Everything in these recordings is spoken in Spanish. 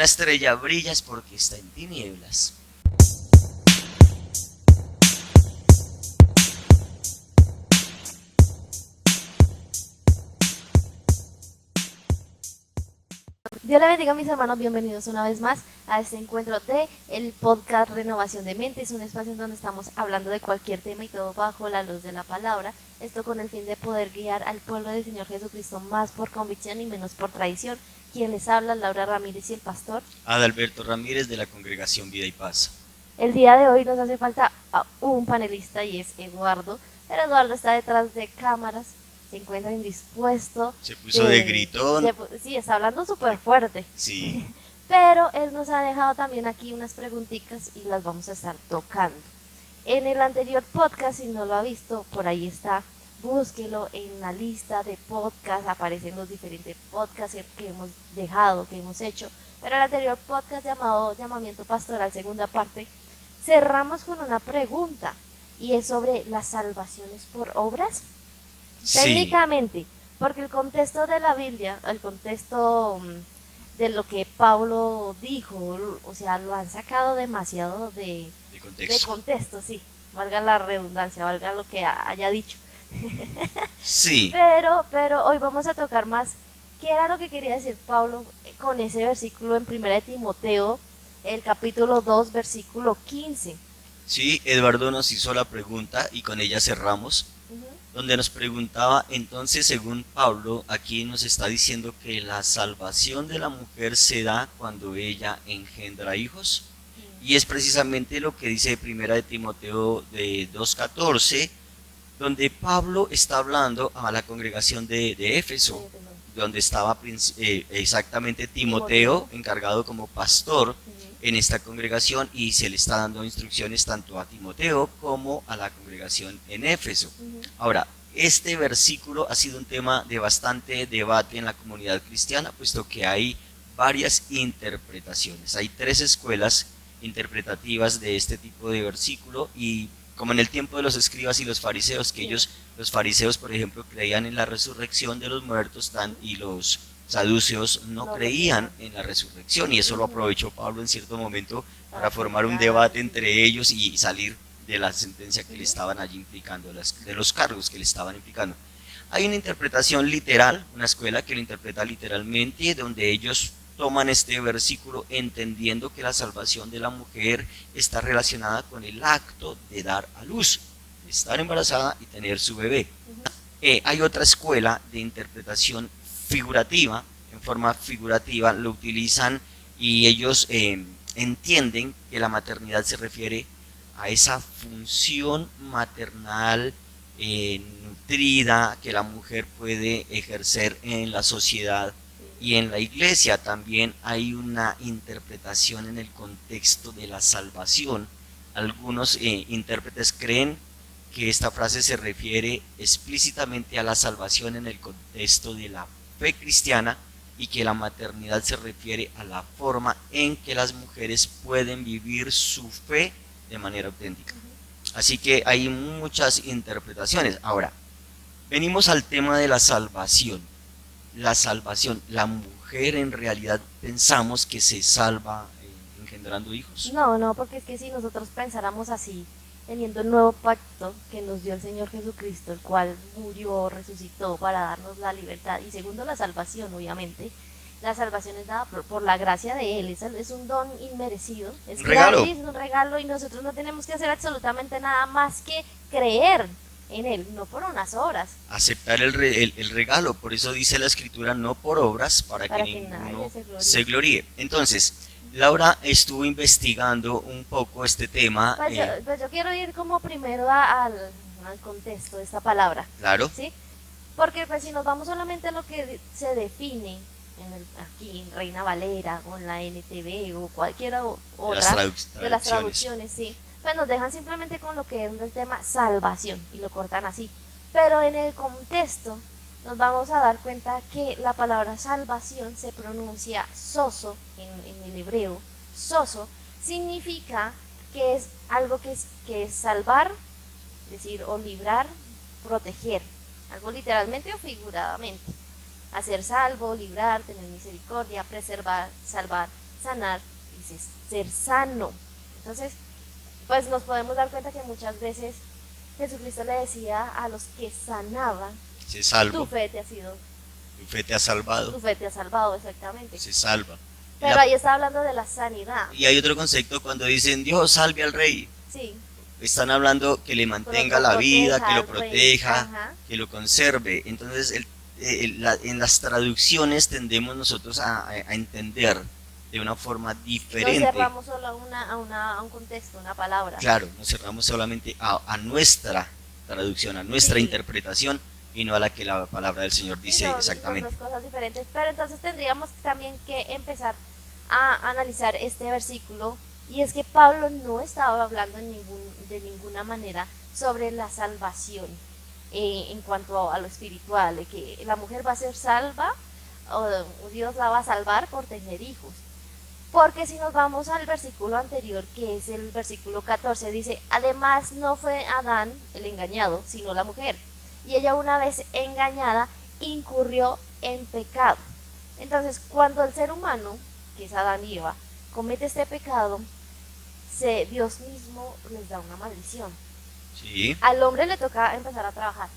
una estrella brilla es porque está en tinieblas. Dios le bendiga, mis hermanos, bienvenidos una vez más a este encuentro de el podcast Renovación de Mentes, un espacio en donde estamos hablando de cualquier tema y todo bajo la luz de la palabra, esto con el fin de poder guiar al pueblo del Señor Jesucristo más por convicción y menos por tradición. Quien les habla, Laura Ramírez, y el pastor Adalberto Ramírez, de la Congregación Vida y Paz. El día de hoy nos hace falta un panelista y es Eduardo, pero Eduardo está detrás de cámaras, se encuentra indispuesto. Se puso de gritón. Sí, está hablando súper fuerte. Sí. Pero él nos ha dejado también aquí unas preguntitas y las vamos a estar tocando. En el anterior podcast, si no lo ha visto, por ahí está, búsquelo en la lista de podcasts, aparecen los diferentes podcasts que hemos dejado, que hemos hecho. Pero el anterior podcast llamado Llamamiento Pastoral, segunda parte, cerramos con una pregunta y es sobre las salvaciones por obras. Sí. Técnicamente, porque el contexto de la Biblia, el contexto de lo que Pablo dijo, o sea, lo han sacado demasiado de contexto, sí, valga la redundancia, valga lo que haya dicho. Sí. Pero hoy vamos a tocar más qué era lo que quería decir Pablo con ese versículo en 1 de Timoteo, el capítulo 2, versículo 15. Sí, Eduardo nos hizo la pregunta y con ella cerramos, donde nos preguntaba, entonces, según Pablo, aquí nos está diciendo que la salvación de la mujer se da cuando ella engendra hijos, y es precisamente lo que dice 1 de Timoteo de 2:14, donde Pablo está hablando a la congregación de Éfeso, donde estaba exactamente Timoteo encargado como pastor en esta congregación, y se le está dando instrucciones tanto a Timoteo como a la congregación en Éfeso. Ahora, este versículo ha sido un tema de bastante debate en la comunidad cristiana, puesto que hay varias interpretaciones. Hay 3 escuelas interpretativas de este tipo de versículo, y como en el tiempo de los escribas y los fariseos, que los fariseos, por ejemplo, creían en la resurrección de los muertos, y los saduceos no creían en la resurrección, y eso lo aprovechó Pablo en cierto momento para formar un debate entre ellos y salir de la sentencia que le estaban allí implicando, de los cargos que le estaban implicando. Hay una interpretación literal, una escuela que lo interpreta literalmente, donde ellos toman este versículo entendiendo que la salvación de la mujer está relacionada con el acto de dar a luz, estar embarazada y tener su bebé. Hay otra escuela de interpretación figurativa, en forma figurativa lo utilizan, y ellos entienden que la maternidad se refiere a esa función maternal nutrida que la mujer puede ejercer en la sociedad y en la iglesia. También hay una interpretación en el contexto de la salvación. Algunos intérpretes creen que esta frase se refiere explícitamente a la salvación en el contexto de la fe cristiana, y que la maternidad se refiere a la forma en que las mujeres pueden vivir su fe de manera auténtica. Así que hay muchas interpretaciones. Ahora, venimos al tema de la salvación. La salvación, la mujer en realidad pensamos que se salva engendrando hijos. No, porque es que si nosotros pensáramos así, teniendo el nuevo pacto que nos dio el Señor Jesucristo, el cual murió, resucitó para darnos la libertad, y segundo la salvación, obviamente, la salvación es dada por la gracia de Él, es un don inmerecido, es un regalo. Gratis, un regalo, y nosotros no tenemos que hacer absolutamente nada más que creer en Él, no por unas obras. Aceptar el regalo, por eso dice la Escritura, no por obras, para que ninguno se gloríe. Entonces, Laura estuvo investigando un poco este tema. Pues yo quiero ir como primero al contexto de esta palabra. Claro. ¿Sí? Porque pues si nos vamos solamente a lo que se define aquí en Reina Valera o en la NTV o cualquiera otra de las traducciones, sí, pues nos dejan simplemente con lo que es el tema salvación y lo cortan así. Pero en el contexto nos vamos a dar cuenta que la palabra salvación se pronuncia soso en el hebreo. Soso significa que es algo que es salvar, es decir, o librar, proteger, algo literalmente o figuradamente. Hacer salvo, librar, tener misericordia, preservar, salvar, sanar, dice ser sano. Entonces, pues nos podemos dar cuenta que muchas veces Jesucristo le decía a los que sanaban, se salva. Tu fe te ha sido. Tu fe te ha salvado. Tu fe te ha salvado, exactamente. Se salva. Pero ahí está hablando de la sanidad. Y hay otro concepto cuando dicen Dios salve al rey. Sí. Están hablando que le mantenga la vida, que lo proteja, que lo conserve. Entonces, en las traducciones tendemos nosotros a entender de una forma diferente. No cerramos solo a un contexto, una palabra. Claro, nos cerramos solamente a nuestra traducción, a nuestra interpretación, y no a la que la palabra del Señor dice exactamente. Son dos cosas diferentes. Pero entonces tendríamos también que empezar a analizar este versículo. Y es que Pablo no estaba hablando de ninguna manera sobre la salvación en cuanto a lo espiritual, de que la mujer va a ser salva o Dios la va a salvar por tener hijos. Porque si nos vamos al versículo anterior, que es el versículo 14, dice, además no fue Adán el engañado, sino la mujer. Y ella, una vez engañada, incurrió en pecado. Entonces, cuando el ser humano, que es Adán y Eva, comete este pecado, Dios mismo les da una maldición. Sí. Al hombre le toca empezar a trabajar.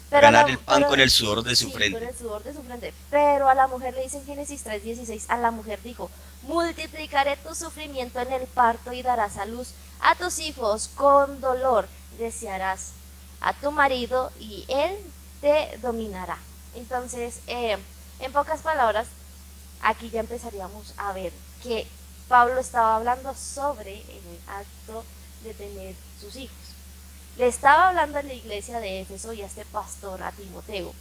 Ganar el pan con el sudor de su frente. Con el sudor de su frente. Pero a la mujer le dice en Génesis 3:16, a la mujer dijo, multiplicaré tu sufrimiento en el parto y darás a luz a tus hijos con dolor. Desearás a tu marido y él te dominará. Entonces, en pocas palabras, aquí ya empezaríamos a ver que Pablo estaba hablando sobre el acto de tener sus hijos. Le estaba hablando a la iglesia de Éfeso y a este pastor, a Timoteo,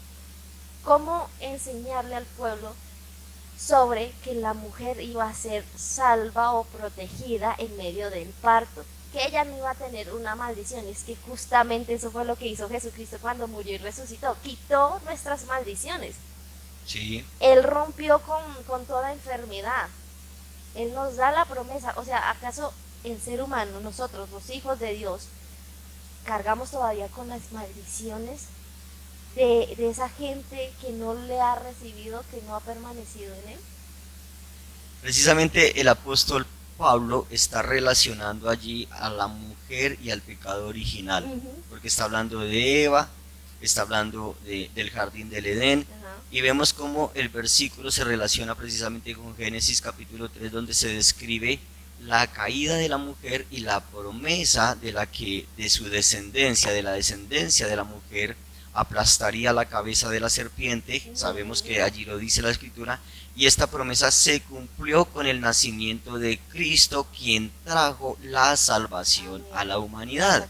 cómo enseñarle al pueblo sobre que la mujer iba a ser salva o protegida en medio del parto, que ella no iba a tener una maldición. Es que justamente eso fue lo que hizo Jesucristo cuando murió y resucitó, quitó nuestras maldiciones. Sí. Él rompió con toda enfermedad. Él nos da la promesa. O sea, ¿acaso el ser humano, nosotros, los hijos de Dios, cargamos todavía con las maldiciones de esa gente que no le ha recibido, que no ha permanecido en él? Precisamente el apóstol Pablo está relacionando allí a la mujer y al pecado original, porque está hablando de Eva, está hablando del jardín del Edén, y vemos cómo el versículo se relaciona precisamente con Génesis capítulo 3, donde se describe la caída de la mujer y la promesa de su descendencia, de la descendencia de la mujer, aplastaría la cabeza de la serpiente. Sabemos que allí lo dice la escritura, y esta promesa se cumplió con el nacimiento de Cristo, quien trajo la salvación a la humanidad.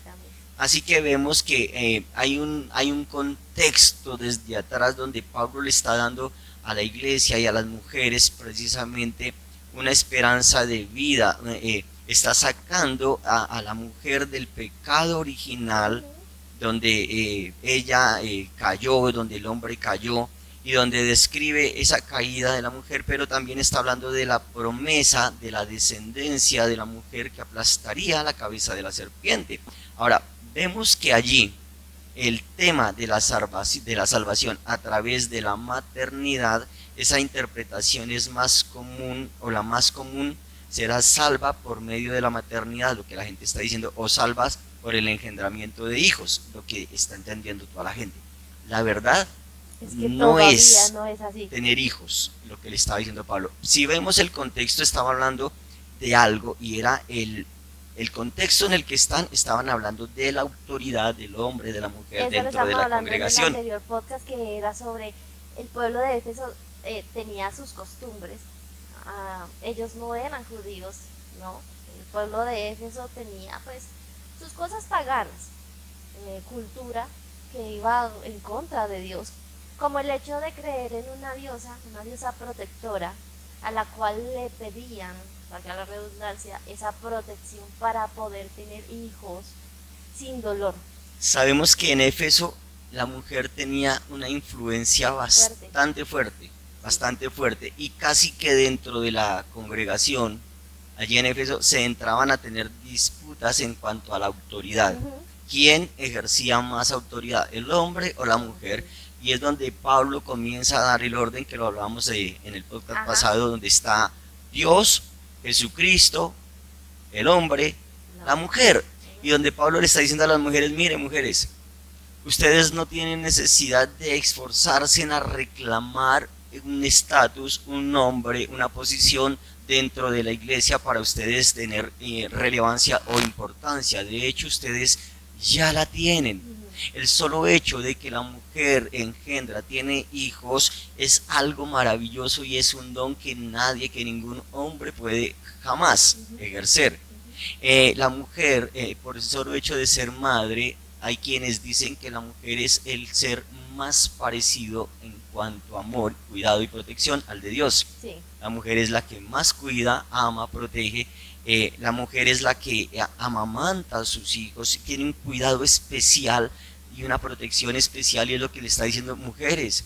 Así que vemos que hay un contexto desde atrás donde Pablo le está dando a la iglesia y a las mujeres precisamente una esperanza de vida. Está sacando a la mujer del pecado original, donde ella cayó, donde el hombre cayó, y donde describe esa caída de la mujer, pero también está hablando de la promesa de la descendencia de la mujer que aplastaría la cabeza de la serpiente. Ahora, vemos que allí el tema de la salvación a través de la maternidad, esa interpretación es más común, o la más común será salva por medio de la maternidad, lo que la gente está diciendo, o salvas por el engendramiento de hijos, lo que está entendiendo toda la gente. La verdad es que no es así. Tener hijos, lo que le estaba diciendo Pablo. Si vemos el contexto, estaba hablando de algo, y era el contexto en el que estaban hablando de la autoridad del hombre, de la mujer dentro de la congregación. En el anterior podcast, que era sobre el pueblo de Éfeso, tenía sus costumbres. Ellos no eran judíos, ¿no? El pueblo de Éfeso tenía pues sus cosas paganas, cultura que iba en contra de Dios, como el hecho de creer en una diosa protectora, a la cual le pedían, valga la redundancia, esa protección para poder tener hijos sin dolor. Sabemos que en Éfeso la mujer tenía una influencia bastante fuerte, y casi que dentro de la congregación, allí en Éfeso, se entraban a tener disputas en cuanto a la autoridad. ¿Quién ejercía más autoridad, el hombre o la mujer? Y es donde Pablo comienza a dar el orden, que lo hablábamos en el podcast pasado, donde está Dios, Jesucristo, el hombre, la mujer. Y donde Pablo le está diciendo a las mujeres, miren mujeres, ustedes no tienen necesidad de esforzarse en reclamar un estatus, un nombre, una posición dentro de la iglesia para ustedes tener relevancia o importancia. De hecho, ustedes ya la tienen. El solo hecho de que la mujer engendra, tiene hijos, es algo maravilloso y es un don que nadie, que ningún hombre puede jamás ejercer. La mujer, por el solo hecho de ser madre, hay quienes dicen que la mujer es el ser más parecido en cuanto a amor, cuidado y protección al de Dios. Sí. La mujer es la que más cuida, ama, protege. La mujer es la que amamanta a sus hijos, tiene un cuidado especial y una protección especial, y es lo que le está diciendo: mujeres,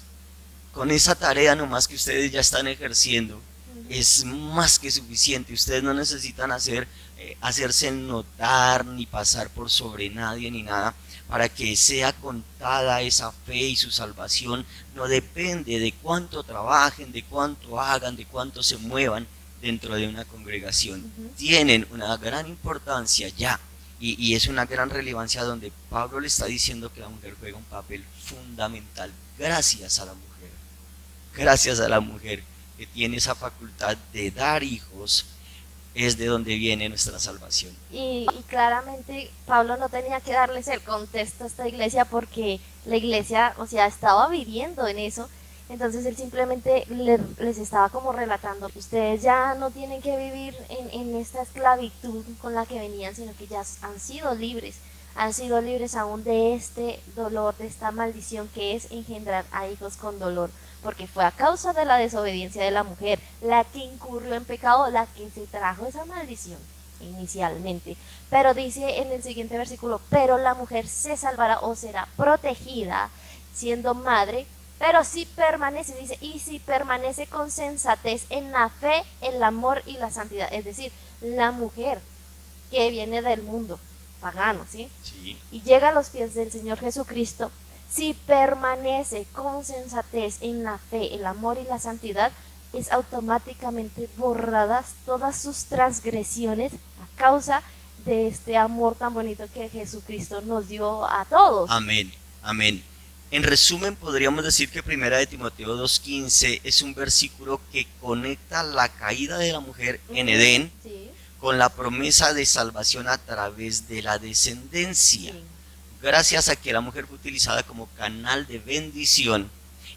con esa tarea nomás que ustedes ya están ejerciendo, es más que suficiente. Ustedes no necesitan hacerse notar ni pasar por sobre nadie ni nada para que sea contada esa fe, y su salvación no depende de cuánto trabajen, de cuánto hagan, de cuánto se muevan dentro de una congregación. Tienen una gran importancia ya, y es una gran relevancia, donde Pablo le está diciendo que la mujer juega un papel fundamental. Gracias a la mujer que tiene esa facultad de dar hijos, es de donde viene nuestra salvación. Y claramente Pablo no tenía que darles el contexto a esta iglesia, porque la iglesia, o sea, estaba viviendo en eso. Entonces él simplemente les estaba como relatando: ustedes ya no tienen que vivir en esta esclavitud con la que venían, sino que ya han sido libres aún de este dolor, de esta maldición que es engendrar a hijos con dolor, porque fue a causa de la desobediencia de la mujer la que incurrió en pecado, la que se trajo esa maldición inicialmente. Pero dice en el siguiente versículo: pero la mujer se salvará o será protegida siendo madre, pero si permanece, dice, y si permanece con sensatez en la fe, el amor y la santidad. Es decir, la mujer que viene del mundo pagano, ¿sí? Sí. Y llega a los pies del Señor Jesucristo, si permanece con sensatez en la fe, el amor y la santidad, es automáticamente borradas todas sus transgresiones a causa de este amor tan bonito que Jesucristo nos dio a todos. Amén, amén. En resumen, podríamos decir que 1 de Timoteo 2:15 es un versículo que conecta la caída de la mujer en Edén, sí, con la promesa de salvación a través de la descendencia. Sí. Gracias a que la mujer fue utilizada como canal de bendición,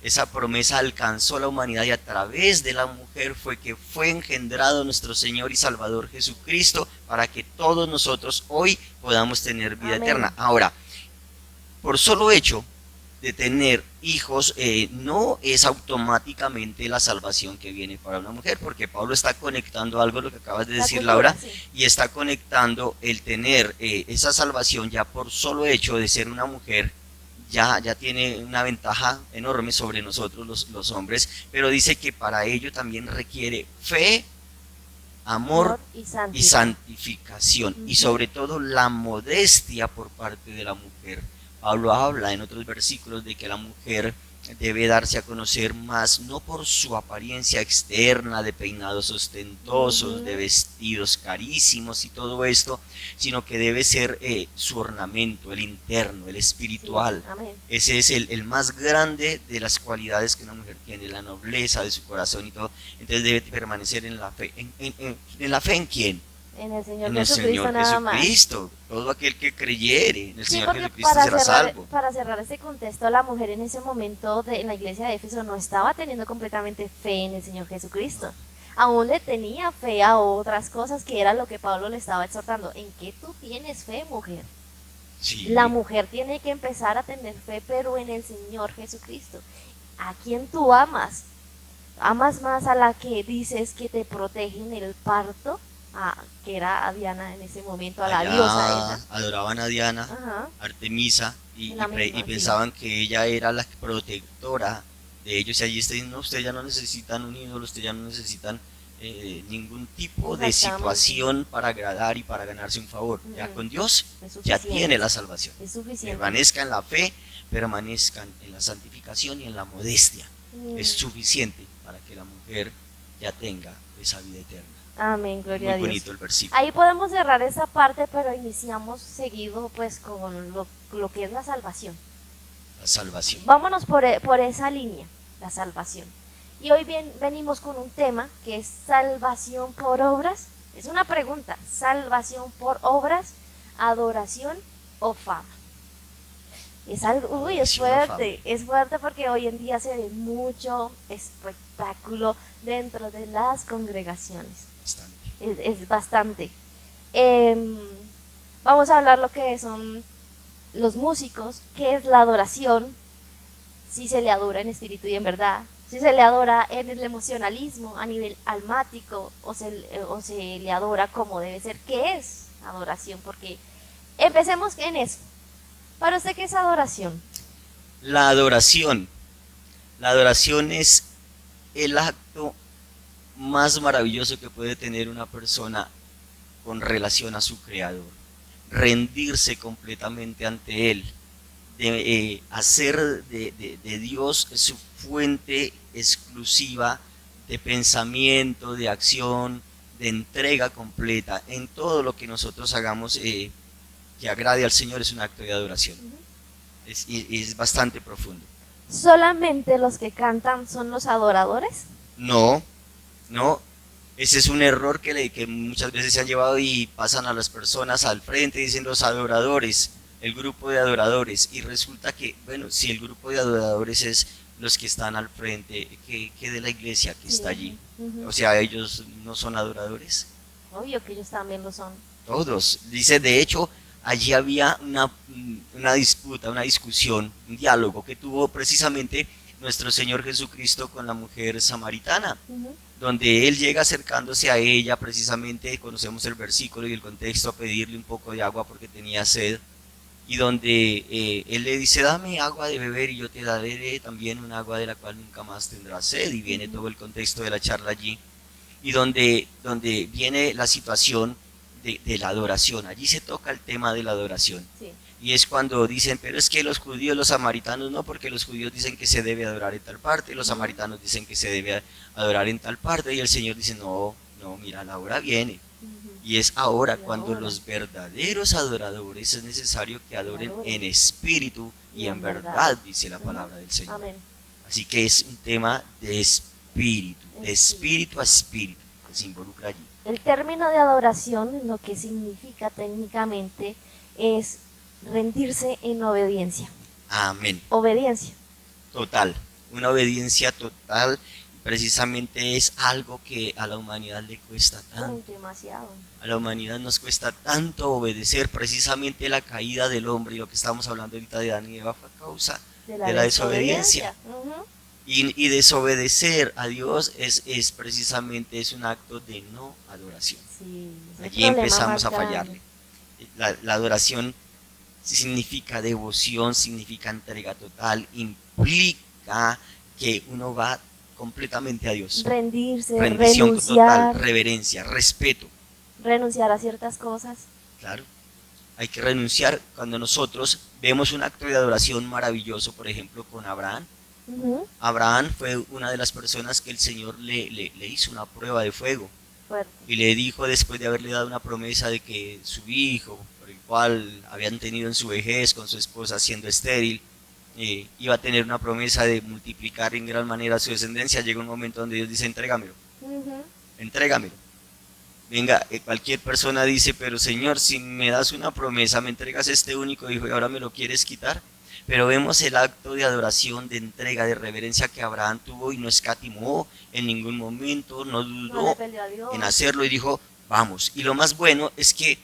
esa promesa alcanzó a la humanidad, y a través de la mujer fue que fue engendrado nuestro Señor y Salvador Jesucristo, para que todos nosotros hoy podamos tener vida eterna. Ahora, por solo hecho de tener hijos, no es automáticamente la salvación que viene para una mujer, porque Pablo está conectando algo, lo que acabas de decir, Laura, sí, y está conectando el tener esa salvación ya por solo hecho de ser una mujer. Ya tiene una ventaja enorme sobre nosotros los hombres, pero dice que para ello también requiere fe, amor y santificación, y sobre todo la modestia por parte de la mujer. Pablo habla en otros versículos de que la mujer debe darse a conocer más, no por su apariencia externa, de peinados ostentosos, de vestidos carísimos y todo esto, sino que debe ser su ornamento, el interno, el espiritual. Sí, ese es el más grande de las cualidades que una mujer tiene, la nobleza de su corazón y todo. Entonces debe permanecer en la fe. ¿En la fe en quién? En el Señor Jesucristo, nada más. Todo aquel que creyere en el Señor Jesucristo será salvo. Para cerrar este contexto, la mujer en ese momento en la iglesia de Éfeso no estaba teniendo completamente fe en el Señor Jesucristo. Aún le tenía fe a otras cosas, que era lo que Pablo le estaba exhortando. ¿En qué tú tienes fe, mujer? Sí. La mujer tiene que empezar a tener fe, pero en el Señor Jesucristo. ¿A quién tú amas? ¿Amas más a la que dices que te protege en el parto? Que era a Diana en ese momento, a la diosa ella. Adoraban a Diana, ajá, Artemisa, y pensaban que ella era la protectora de ellos, y allí está diciendo: no, ustedes ya no necesitan un ídolo, ustedes ya no necesitan ningún tipo de situación para agradar y para ganarse un favor. Ya con Dios ya tiene la salvación. Es suficiente. Permanezcan en la fe, permanezcan en la santificación y en la modestia. Es suficiente para que la mujer ya tenga esa vida eterna. Amén, gloria a Dios. Muy bonito el versículo. Ahí podemos cerrar esa parte, pero iniciamos seguido pues con lo que es la salvación. La salvación. Vámonos por esa línea, la salvación. Y hoy venimos con un tema que es salvación por obras. Es una pregunta, salvación por obras, adoración o fama. Es algo, es fuerte porque hoy en día se ve mucho espectáculo dentro de las congregaciones. Bastante. Es bastante. Vamos a hablar lo que son los músicos, qué es la adoración, si se le adora en espíritu y en verdad, si se le adora en el emocionalismo a nivel almático o se le adora como debe ser, qué es adoración, porque empecemos en eso. ¿Para usted qué es adoración? La adoración es el acto más maravilloso que puede tener una persona con relación a su creador. Rendirse completamente ante él, hacer de Dios su fuente exclusiva de pensamiento, de acción, de entrega completa. En todo lo que nosotros hagamos que agrade al Señor es un acto de adoración. Es bastante profundo. ¿Solamente los que cantan son los adoradores? No. Ese es un error que muchas veces se han llevado y pasan a las personas al frente, dicen los adoradores, el grupo de adoradores. Y resulta que, bueno, si el grupo de adoradores es los que están al frente, que de la iglesia que está allí. O sea, ellos no son adoradores. Obvio que ellos también lo son. Todos. Dice, de hecho, allí había una disputa, una discusión, un diálogo que tuvo precisamente nuestro Señor Jesucristo con la mujer samaritana, donde Él llega acercándose a ella, precisamente conocemos el versículo y el contexto, a pedirle un poco de agua porque tenía sed, y donde Él le dice, dame agua de beber y yo te daré también un agua de la cual nunca más tendrás sed, y viene todo el contexto de la charla allí, y donde viene la situación de la adoración. Allí se toca el tema de la adoración. Sí. Y es cuando dicen, pero es que los judíos, los samaritanos no, porque los judíos dicen que se debe adorar en tal parte, los samaritanos dicen que se debe adorar en tal parte, y el Señor dice, no, mira, la hora viene. Y es ahora cuando los verdaderos adoradores es necesario que adoren en espíritu y en verdad, dice la palabra del Señor. Amén. Así que es un tema de espíritu, de espíritu a espíritu, que se involucra allí. El término de adoración, lo que significa técnicamente, es rendirse en obediencia. Amén. Obediencia. Total, una obediencia total, precisamente es algo que a la humanidad le cuesta tanto. Demasiado. A la humanidad nos cuesta tanto obedecer, precisamente la caída del hombre, y lo que estamos hablando ahorita de Adán y Eva fue a causa de la desobediencia. Y desobedecer a Dios es precisamente un acto de no adoración. Sí, allí empezamos a fallarle. La adoración significa devoción, significa entrega total, implica que uno va completamente a Dios. Rendirse, rendición renunciar, total, reverencia, respeto. Renunciar a ciertas cosas. Claro, hay que renunciar. Cuando nosotros vemos un acto de adoración maravilloso, por ejemplo, con Abraham. Abraham fue una de las personas que el Señor le hizo una prueba de fuego. Fuerte. Y le dijo, después de haberle dado una promesa de que su hijo, por el cual habían tenido en su vejez con su esposa siendo estéril, iba a tener una promesa de multiplicar en gran manera su descendencia, llega un momento donde Dios dice, entrégamelo, entrégamelo. Venga, cualquier persona dice, pero Señor, si me das una promesa, me entregas este único hijo y ahora me lo quieres quitar. Pero vemos el acto de adoración, de entrega, de reverencia que Abraham tuvo y no escatimó en ningún momento, no dudó en hacerlo y dijo, vamos. Y lo más bueno es que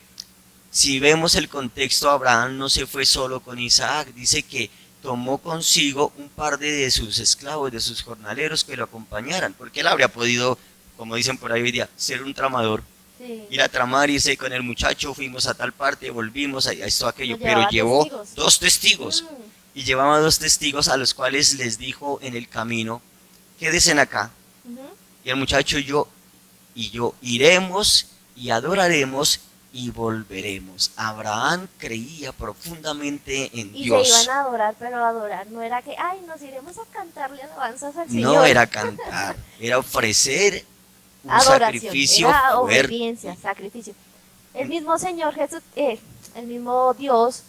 si vemos el contexto, Abraham no se fue solo con Isaac, dice que tomó consigo un par de sus esclavos, de sus jornaleros que lo acompañaran, porque él habría podido, como dicen por ahí hoy día, ser un tramador. Sí. Ir a tramar, irse con el muchacho, fuimos a tal parte, volvimos a esto, aquello, pero llevó dos testigos. Y llevaba dos testigos a los cuales les dijo en el camino, quédense acá. Y el muchacho y yo iremos y adoraremos y volveremos. Abraham creía profundamente en Dios. Y se iban a adorar, pero adorar no era que, ay, nos iremos a cantarle alabanzas al Señor. No era cantar, era ofrecer un adoración, sacrificio era fuerte. obediencia, sacrificio. El mismo Señor Jesús, el mismo Dios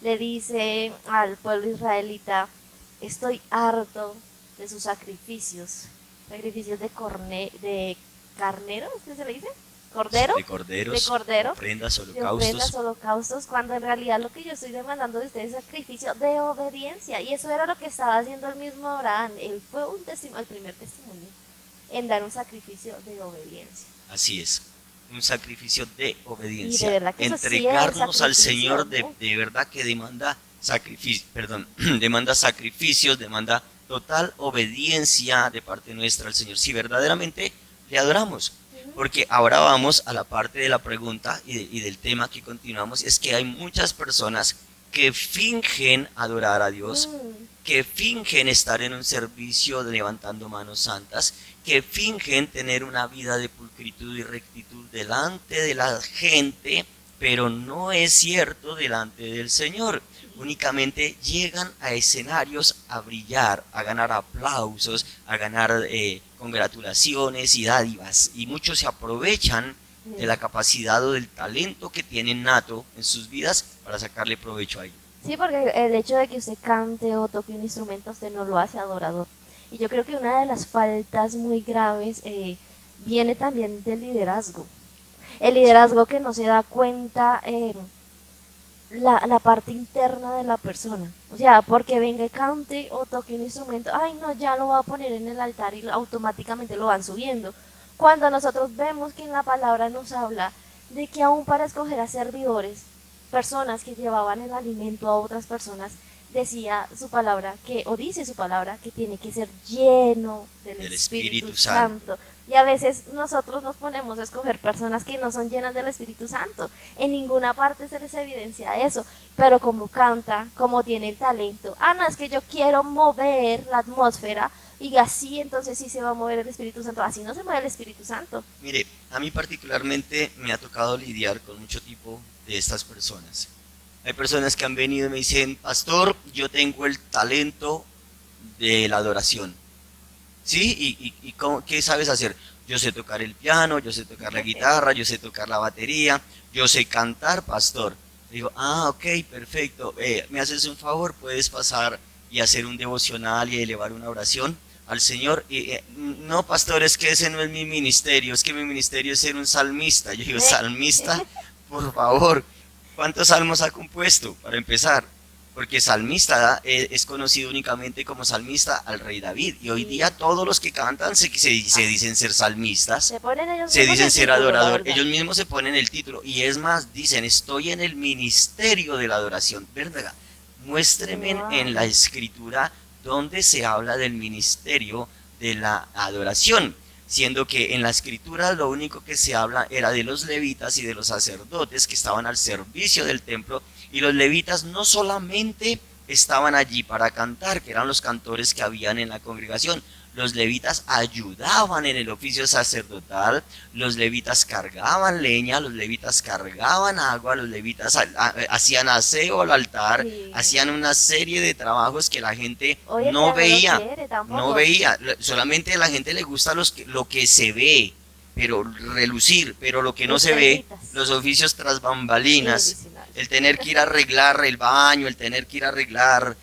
le dice al pueblo israelita, estoy harto de sus sacrificios, sacrificios de carnero, ¿qué se le dice? ¿Cordero? De cordero, ofrendas, holocaustos, cuando en realidad lo que yo estoy demandando de ustedes es sacrificio de obediencia. Y eso era lo que estaba haciendo el mismo Abraham. Él fue el primer testimonio en dar un sacrificio de obediencia. Así es, un sacrificio de obediencia. Y de verdad que entregarnos sí al Señor de verdad que demanda sacrificio, demanda sacrificios, demanda total obediencia de parte nuestra al Señor. Si verdaderamente le adoramos. Porque ahora vamos a la parte de la pregunta y del tema que continuamos, es que hay muchas personas que fingen adorar a Dios, que fingen estar en un servicio levantando manos santas, que fingen tener una vida de pulcritud y rectitud delante de la gente, pero no es cierto delante del Señor. Únicamente llegan a escenarios a brillar, a ganar aplausos, a ganar congratulaciones y dádivas. Y muchos se aprovechan de la capacidad o del talento que tienen nato en sus vidas para sacarle provecho a ello. Sí, porque el hecho de que usted cante o toque un instrumento, usted no lo hace adorador. Y yo creo que una de las faltas muy graves viene también del liderazgo. El liderazgo que no se da cuenta la parte interna de la persona. O sea, porque venga y cante o toque un instrumento, ay no, ya lo va a poner en el altar y automáticamente lo van subiendo. Cuando nosotros vemos que en la palabra nos habla de que aún para escoger a servidores, personas que llevaban el alimento a otras personas, decía su palabra que, o dice su palabra, que tiene que ser lleno del Espíritu Santo. Y a veces nosotros nos ponemos a escoger personas que no son llenas del Espíritu Santo. En ninguna parte se les evidencia eso. Pero como canta, como tiene el talento, no, es que yo quiero mover la atmósfera y así entonces sí se va a mover el Espíritu Santo. Así no se mueve el Espíritu Santo. Mire, a mí particularmente me ha tocado lidiar con mucho tipo de estas personas. Hay personas que han venido y me dicen, pastor, yo tengo el talento de la adoración. ¿Sí? ¿Y qué sabes hacer? Yo sé tocar el piano, yo sé tocar la guitarra, yo sé tocar la batería, yo sé cantar, pastor. Digo, ok, perfecto. ¿Me haces un favor? ¿Puedes pasar y hacer un devocional y elevar una oración al Señor? No, pastor, es que ese no es mi ministerio, es que mi ministerio es ser un salmista. Yo digo, salmista, por favor. ¿Cuántos salmos ha compuesto, para empezar? Porque salmista es conocido únicamente como salmista al rey David. Y hoy día todos los que cantan se dicen ser salmistas, se dicen ser adorador. Ellos mismos se ponen el título. Y es más, dicen, estoy en el ministerio de la adoración. ¿Verdad? Muéstreme en la escritura donde se habla del ministerio de la adoración. Siendo que en la escritura lo único que se habla era de los levitas y de los sacerdotes que estaban al servicio del templo, y los levitas no solamente estaban allí para cantar, que eran los cantores que habían en la congregación, los levitas ayudaban en el oficio sacerdotal, los levitas cargaban leña, los levitas cargaban agua, los levitas hacían aseo al altar, hacían una serie de trabajos que la gente no veía, solamente a la gente le gusta lo que se ve, pero relucir, pero lo que no se ve, los oficios tras bambalinas, el tener que ir a arreglar el baño, el tener que ir a arreglar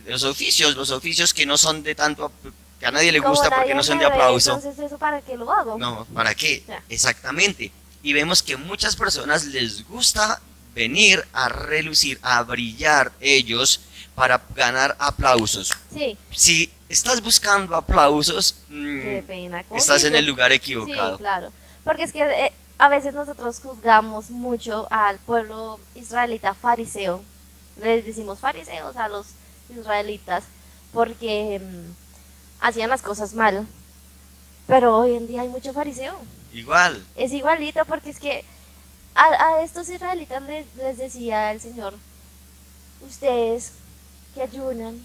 los oficios que no son de tanto, que a nadie le gusta porque no son de aplauso. Entonces, ¿eso para qué lo hago? No, ¿para qué? Exactamente. Y vemos que muchas personas les gusta venir a relucir, a brillar ellos para ganar aplausos. Sí. Si estás buscando aplausos, qué pena, estás en el lugar equivocado. Sí, claro. Porque es que a veces nosotros juzgamos mucho al pueblo israelita fariseo. Les decimos fariseos a los israelitas porque hacían las cosas mal. Pero hoy en día hay mucho fariseo. Igual. Es igualito porque es que a estos israelitas les decía el Señor, ustedes que ayunan,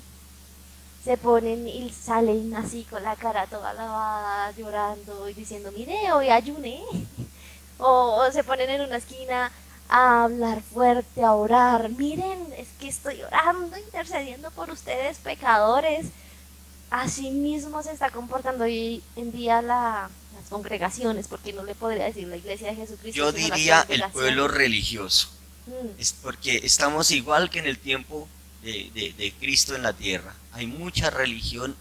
se ponen y salen así con la cara toda lavada, llorando y diciendo, mire, hoy ayuné. O se ponen en una esquina a hablar fuerte, a orar. Miren, es que estoy orando, intercediendo por ustedes, pecadores. Así mismo se está comportando hoy en día la las congregaciones, porque no le podría decir la iglesia de Jesucristo. Yo diría el pueblo religioso. Es porque estamos igual que en el tiempo de Cristo en la tierra. Hay mucha religión,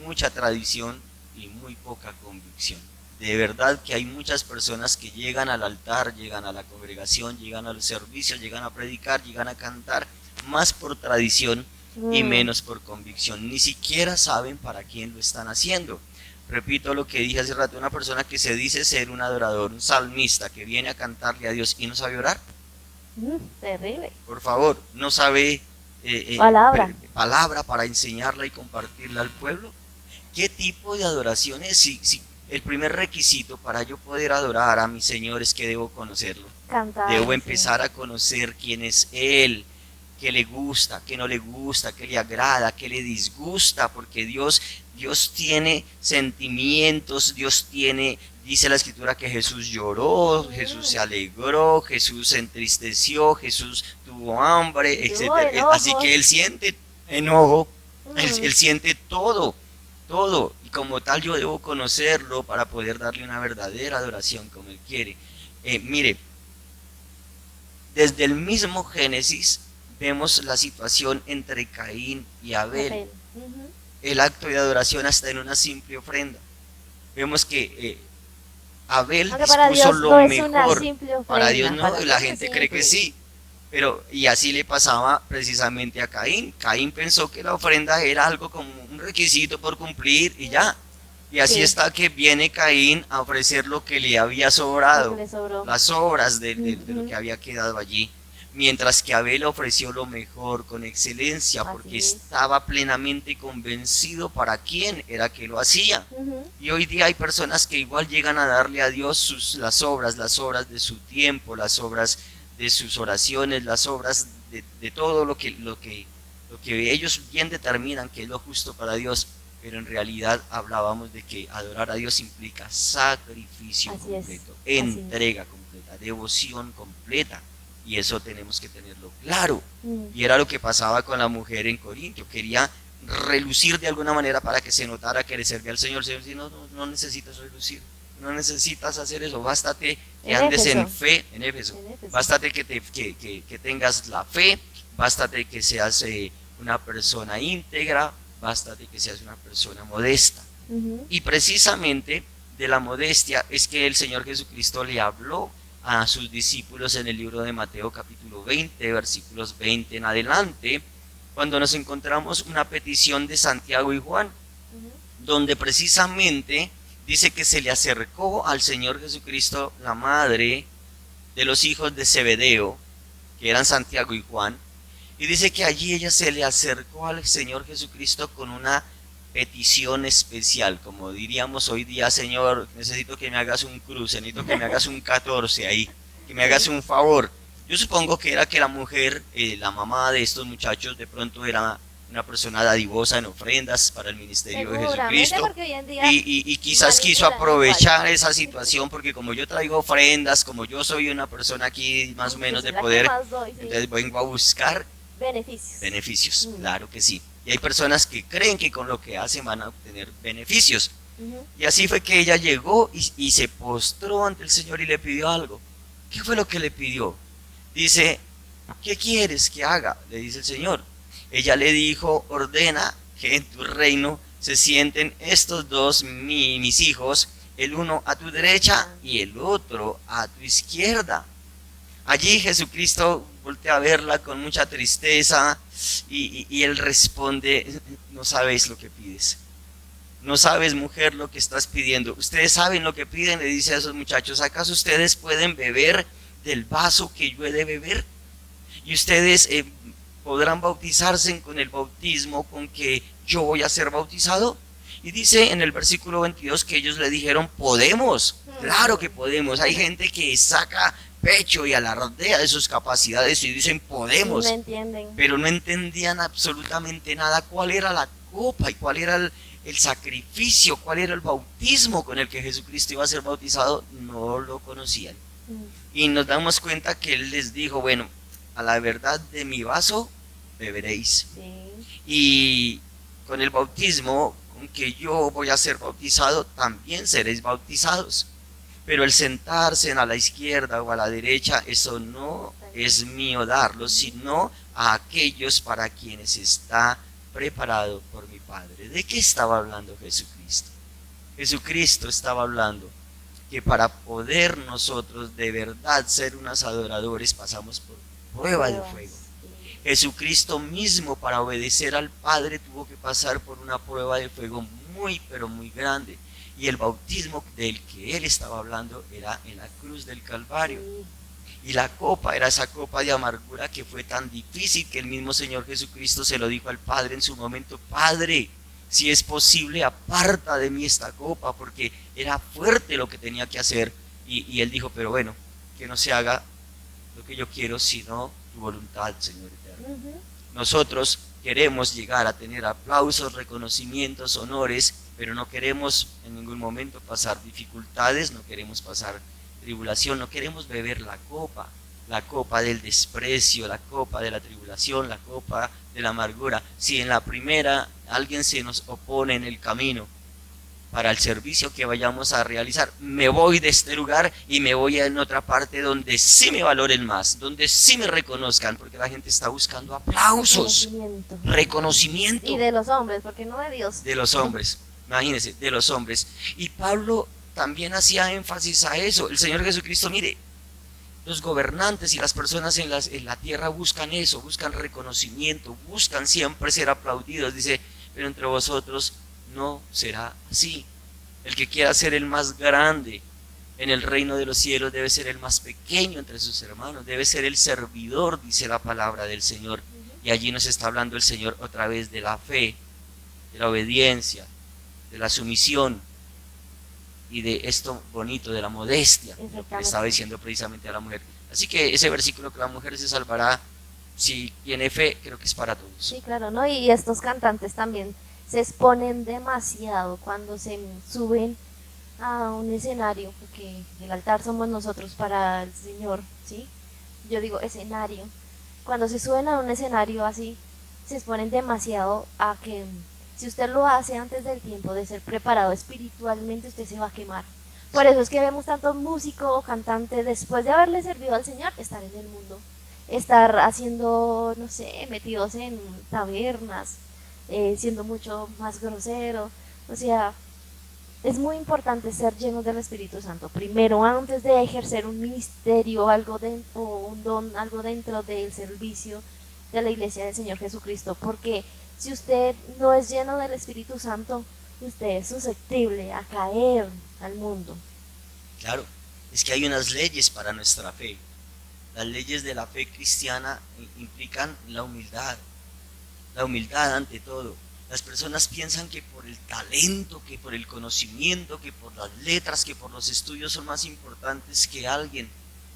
mucha tradición y muy poca convicción. De verdad que hay muchas personas que llegan al altar, llegan a la congregación, llegan a los servicios, llegan a predicar, llegan a cantar, más por tradición y menos por convicción. Ni siquiera saben para quién lo están haciendo. Repito lo que dije hace rato, una persona que se dice ser un adorador, un salmista, que viene a cantarle a Dios y no sabe orar. Terrible. Por favor, no sabe palabra para enseñarla y compartirla al pueblo. ¿Qué tipo de adoración es? Si el primer requisito para yo poder adorar a mi Señor es que debo conocerlo. Debo empezar a conocer quién es Él, qué le gusta, qué no le gusta, qué le agrada, qué le disgusta, porque Dios tiene sentimientos, dice la Escritura que Jesús lloró, Jesús se alegró, Jesús se entristeció, Jesús tuvo hambre, etc. Así que Él siente enojo, él siente todo. Y como tal yo debo conocerlo para poder darle una verdadera adoración como Él quiere. Mire, desde el mismo Génesis vemos la situación entre Caín y Abel. El acto de adoración hasta en una simple ofrenda. Vemos que Abel dispuso lo mejor. Para Dios no, la gente cree que sí. Pero, y así le pasaba precisamente a Caín. Caín pensó que la ofrenda era algo como un requisito por cumplir y ya. Y así está que viene Caín a ofrecer lo que le había sobrado, las obras de lo que había quedado allí. Mientras que Abel ofreció lo mejor con excelencia, porque estaba plenamente convencido para quién era que lo hacía. Y hoy día hay personas que igual llegan a darle a Dios las obras de su tiempo, las obras de sus oraciones, las obras de todo lo que ellos bien determinan que es lo justo para Dios, pero en realidad hablábamos de que adorar a Dios implica sacrificio completo, entrega completa, devoción completa, y eso tenemos que tenerlo claro. Y era lo que pasaba con la mujer en Corintio, quería relucir de alguna manera para que se notara que le servía al Señor. El Señor dice, no necesitas relucir, no necesitas hacer eso, bástate que andes en fe, en Éfeso, bástate que tengas la fe, bástate que seas una persona íntegra, bástate que seas una persona modesta. Y precisamente de la modestia es que el Señor Jesucristo le habló a sus discípulos en el libro de Mateo capítulo 20, versículos 20 en adelante, cuando nos encontramos una petición de Santiago y Juan, donde precisamente dice que se le acercó al Señor Jesucristo la madre de los hijos de Zebedeo, que eran Santiago y Juan, y dice que allí ella se le acercó al Señor Jesucristo con una petición especial, como diríamos hoy día: Señor, necesito que me hagas un cruce, necesito que me hagas un 14 ahí, que me hagas un favor. Yo supongo que era que la mujer, la mamá de estos muchachos, de pronto era una persona dadivosa en ofrendas para el ministerio de Jesucristo, y quizás quiso aprovechar esa situación, porque como yo traigo ofrendas, como yo soy una persona aquí más o menos de poder, entonces vengo a buscar beneficios. Claro que sí. Y hay personas que creen que con lo que hacen van a obtener beneficios. Y así fue que ella llegó y se postró ante el Señor y le pidió algo. ¿Qué fue lo que le pidió? Dice, ¿qué quieres que haga?, le dice el Señor. Ella le dijo, ordena que en tu reino se sienten estos dos mis hijos, el uno a tu derecha y el otro a tu izquierda. Allí Jesucristo voltea a verla con mucha tristeza y él responde, no sabes lo que pides. No sabes, mujer, lo que estás pidiendo. Ustedes saben lo que piden, le dice a esos muchachos. ¿Acaso ustedes pueden beber del vaso que yo he de beber? Y ustedes podrán bautizarse con el bautismo con que yo voy a ser bautizado. Y dice en el versículo 22 que ellos le dijeron, podemos. Claro que podemos. Hay gente que saca pecho y alardea de sus capacidades y dicen podemos, no entienden. Pero no entendían absolutamente nada. ¿Cuál era la copa y cuál era el sacrificio, cuál era el bautismo con el que Jesucristo iba a ser bautizado? No lo conocían. Y nos damos cuenta que Él les dijo, bueno, a la verdad de mi vaso beberéis. Y con el bautismo aunque yo voy a ser bautizado, también seréis bautizados. Pero el sentarse a la izquierda o a la derecha, eso no es mío darlo, sino a aquellos para quienes está preparado por mi Padre. ¿De qué estaba hablando Jesucristo? Jesucristo estaba hablando que para poder nosotros de verdad ser unos adoradores pasamos por prueba de fuego. Jesucristo mismo, para obedecer al Padre, tuvo que pasar por una prueba de fuego muy pero muy grande, y el bautismo del que él estaba hablando era en la cruz del Calvario. Y la copa era esa copa de amargura que fue tan difícil que el mismo Señor Jesucristo se lo dijo al Padre en su momento: Padre, si es posible, aparta de mí esta copa, porque era fuerte lo que tenía que hacer. Y él dijo: pero bueno, que no se haga lo que yo quiero, sino tu voluntad, Señor eterno. Nosotros queremos llegar a tener aplausos, reconocimientos, honores, pero no queremos en ningún momento pasar dificultades, no queremos pasar tribulación, no queremos beber la copa del desprecio, la copa de la tribulación, la copa de la amargura. Si en la primera alguien se nos opone en el camino para el servicio que vayamos a realizar, me voy de este lugar y me voy a en otra parte donde sí me valoren más, donde sí me reconozcan, porque la gente está buscando aplausos, reconocimiento. Y de los hombres, porque no de Dios. De los hombres, imagínense, de los hombres. Y Pablo también hacía énfasis a eso. El Señor Jesucristo, mire, los gobernantes y las personas en la tierra buscan eso, buscan reconocimiento, buscan siempre ser aplaudidos. Dice: pero entre vosotros no será así. El que quiera ser el más grande en el reino de los cielos debe ser el más pequeño entre sus hermanos, debe ser el servidor, dice la palabra del Señor. Y allí nos está hablando el Señor otra vez de la fe, de la obediencia, de la sumisión y de esto bonito, de la modestia, lo que le estaba diciendo precisamente a la mujer. Así que ese versículo, que la mujer se salvará si tiene fe, creo que es para todos. Sí, claro, ¿no? Y estos cantantes también se exponen demasiado cuando se suben a un escenario, porque el altar somos nosotros para el Señor, ¿sí? Yo digo escenario. Cuando se suben a un escenario así, se exponen demasiado a que si usted lo hace antes del tiempo de ser preparado espiritualmente, usted se va a quemar. Por eso es que vemos tantos músicos o cantantes, después de haberle servido al Señor, estar en el mundo, estar haciendo, no sé, metidos en tabernas, siendo mucho más grosero. O sea, es muy importante ser llenos del Espíritu Santo primero, antes de ejercer un ministerio o un don, algo dentro del servicio de la iglesia del Señor Jesucristo, porque si usted no es lleno del Espíritu Santo, usted es susceptible a caer al mundo. Claro, es que hay unas leyes para nuestra fe. Las leyes de la fe cristiana implican la humildad ante todo. Las personas piensan que por el talento, que por el conocimiento, que por las letras, que por los estudios son más importantes que alguien.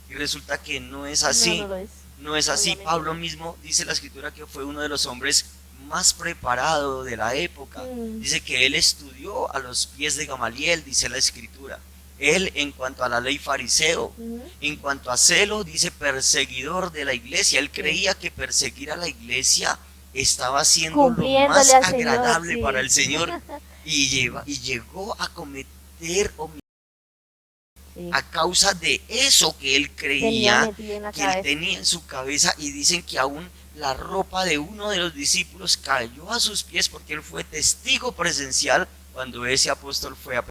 Y resulta que no es así. No lo es. No es así. Obviamente. Pablo mismo dice en la escritura que fue uno de los hombres más preparado de la época. Dice que él estudió a los pies de Gamaliel, dice la escritura. Él, en cuanto a la ley, fariseo. En cuanto a celo, dice perseguidor de la iglesia. Él creía que perseguir a la iglesia estaba haciendo lo más agradable Señor, sí, para el Señor. Y llegó a cometer homicidio a causa de eso que él creía, que él tenía en su cabeza. Y dicen que aún la ropa de uno de los discípulos cayó a sus pies, porque él fue testigo presencial cuando ese apóstol fue a...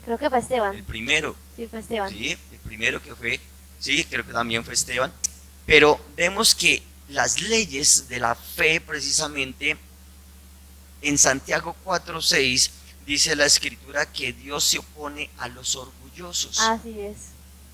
Creo que fue Esteban. El primero. Sí, fue Esteban. Sí, el primero que fue. Sí, creo que también fue Esteban. Pero vemos que las leyes de la fe, precisamente, en Santiago 4:6, dice la escritura que Dios se opone a los orgullosos. Así es.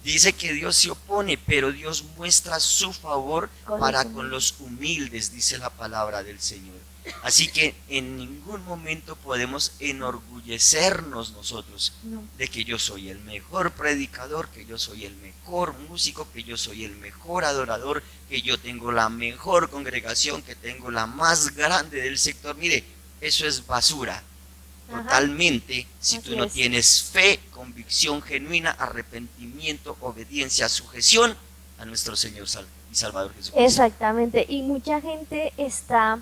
Dice que Dios se opone, pero Dios muestra su favor para con los humildes, dice la palabra del Señor. Así que en ningún momento podemos enorgullecernos nosotros de que yo soy el mejor predicador, que yo soy el mejor músico, que yo soy el mejor adorador, que yo tengo la mejor congregación, que tengo la más grande del sector. Mire, eso es basura. Totalmente, si tú no tienes fe, convicción genuina, arrepentimiento, obediencia, sujeción a nuestro Señor y Salvador Jesucristo. Exactamente, y mucha gente está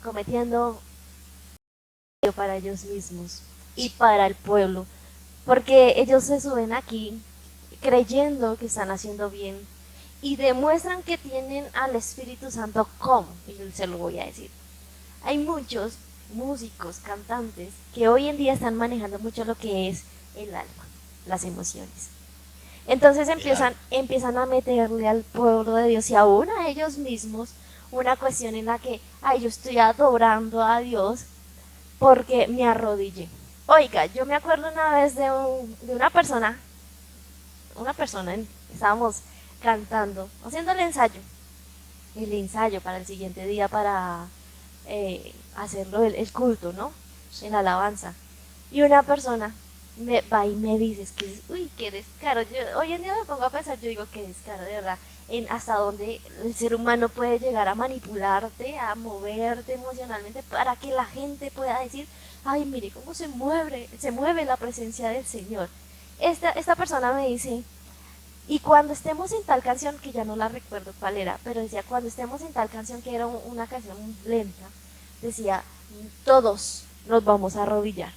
cometiendo para ellos mismos y para el pueblo, porque ellos se suben aquí creyendo que están haciendo bien y demuestran que tienen al Espíritu Santo. ¿Cómo? Y yo se lo voy a decir. Hay muchos músicos, cantantes, que hoy en día están manejando mucho lo que es el alma, las emociones. Entonces empiezan a meterle al pueblo de Dios y aún a ellos mismos una cuestión en la que, yo estoy adorando a Dios porque me arrodillé. Oiga, yo me acuerdo una vez de una persona, estábamos cantando, haciendo el ensayo para el siguiente día para hacerlo el culto, ¿no? En la alabanza. Y una persona me va y me dice, qué descaro. Hoy en día me pongo a pensar, yo digo, qué descaro, de verdad, en hasta dónde el ser humano puede llegar a manipularte, a moverte emocionalmente para que la gente pueda decir, ay, mire cómo se mueve la presencia del Señor. Esta persona me dice, y cuando estemos en tal canción, que ya no la recuerdo cuál era, pero decía, cuando estemos en tal canción, que era una canción lenta, decía, todos nos vamos a arrodillar.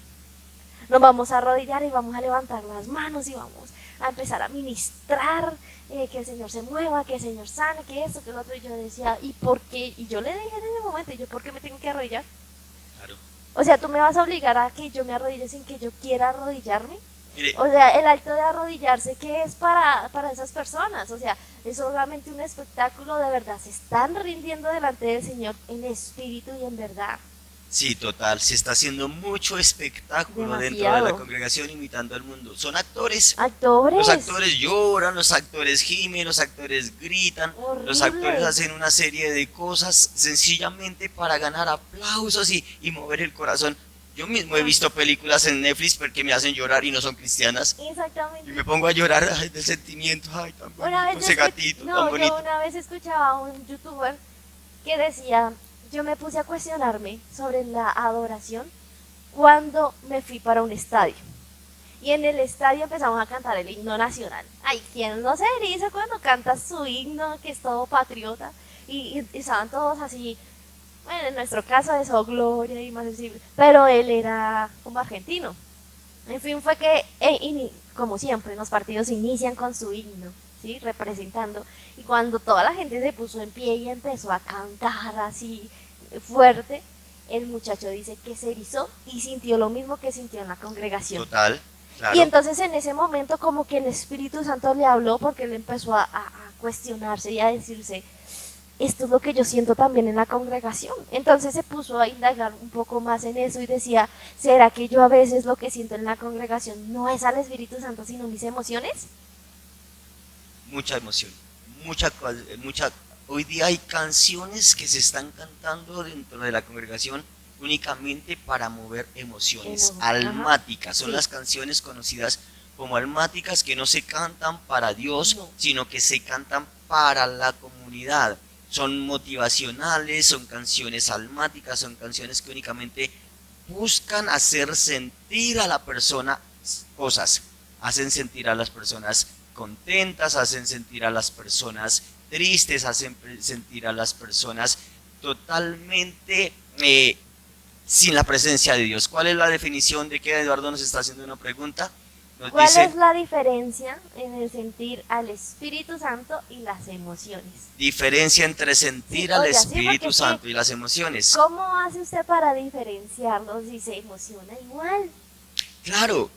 Nos vamos a arrodillar y vamos a levantar las manos y vamos a empezar a ministrar, que el Señor se mueva, que el Señor sane, que esto, que lo otro. Y yo decía, ¿y por qué? Y yo le dije en ese momento, ¿y yo por qué me tengo que arrodillar? Claro. O sea, tú me vas a obligar a que yo me arrodille sin que yo quiera arrodillarme. Mire. O sea, el acto de arrodillarse, ¿qué es para esas personas? O sea, es solamente un espectáculo. De verdad, se están rindiendo delante del Señor en espíritu y en verdad. Sí, total, se está haciendo mucho espectáculo dentro de la congregación imitando al mundo. Son actores. Los actores lloran, los actores gimen, los actores gritan, horrible. Los actores hacen una serie de cosas sencillamente para ganar aplausos y mover el corazón. Yo mismo he visto películas en Netflix porque me hacen llorar y no son cristianas. Exactamente. Y me pongo a llorar del sentimiento, tan bonito, ese gatito, tan bonito. Yo una vez escuchaba a un youtuber que decía, yo me puse a cuestionarme sobre la adoración cuando me fui para un estadio. Y en el estadio empezamos a cantar el himno nacional. Ay, ¿quién no se eriza cuando cantas su himno, que es todo patriota? Y estaban todos así. Bueno, en nuestro caso es Oh Gloria y más sensible, pero él era como argentino. En fin, fue que, como siempre, los partidos inician con su himno, ¿sí? Representando. Y cuando toda la gente se puso en pie y empezó a cantar así fuerte, el muchacho dice que se erizó y sintió lo mismo que sintió en la congregación. Total, claro. Y entonces en ese momento como que el Espíritu Santo le habló porque él empezó a cuestionarse y a decirse, esto es lo que yo siento también en la congregación. Entonces se puso a indagar un poco más en eso y decía, ¿será que yo a veces lo que siento en la congregación no es al Espíritu Santo, sino mis emociones? Mucha emoción, mucha. Hoy día hay canciones que se están cantando dentro de la congregación únicamente para mover emociones almáticas. Son las canciones conocidas como almáticas, que no se cantan para Dios, sino que se cantan para la comunidad. Son motivacionales, son canciones almáticas, son canciones que únicamente buscan hacer sentir a la persona cosas, hacen sentir a las personas contentas, hacen sentir a las personas tristes, hacen sentir a las personas totalmente sin la presencia de Dios. ¿Cuál es la definición de que Eduardo nos está haciendo una pregunta? ¿Cuál es la diferencia en el sentir al Espíritu Santo y las emociones? Diferencia entre sentir al Espíritu Santo y las emociones. ¿Cómo hace usted para diferenciarlos si se emociona igual? Claro,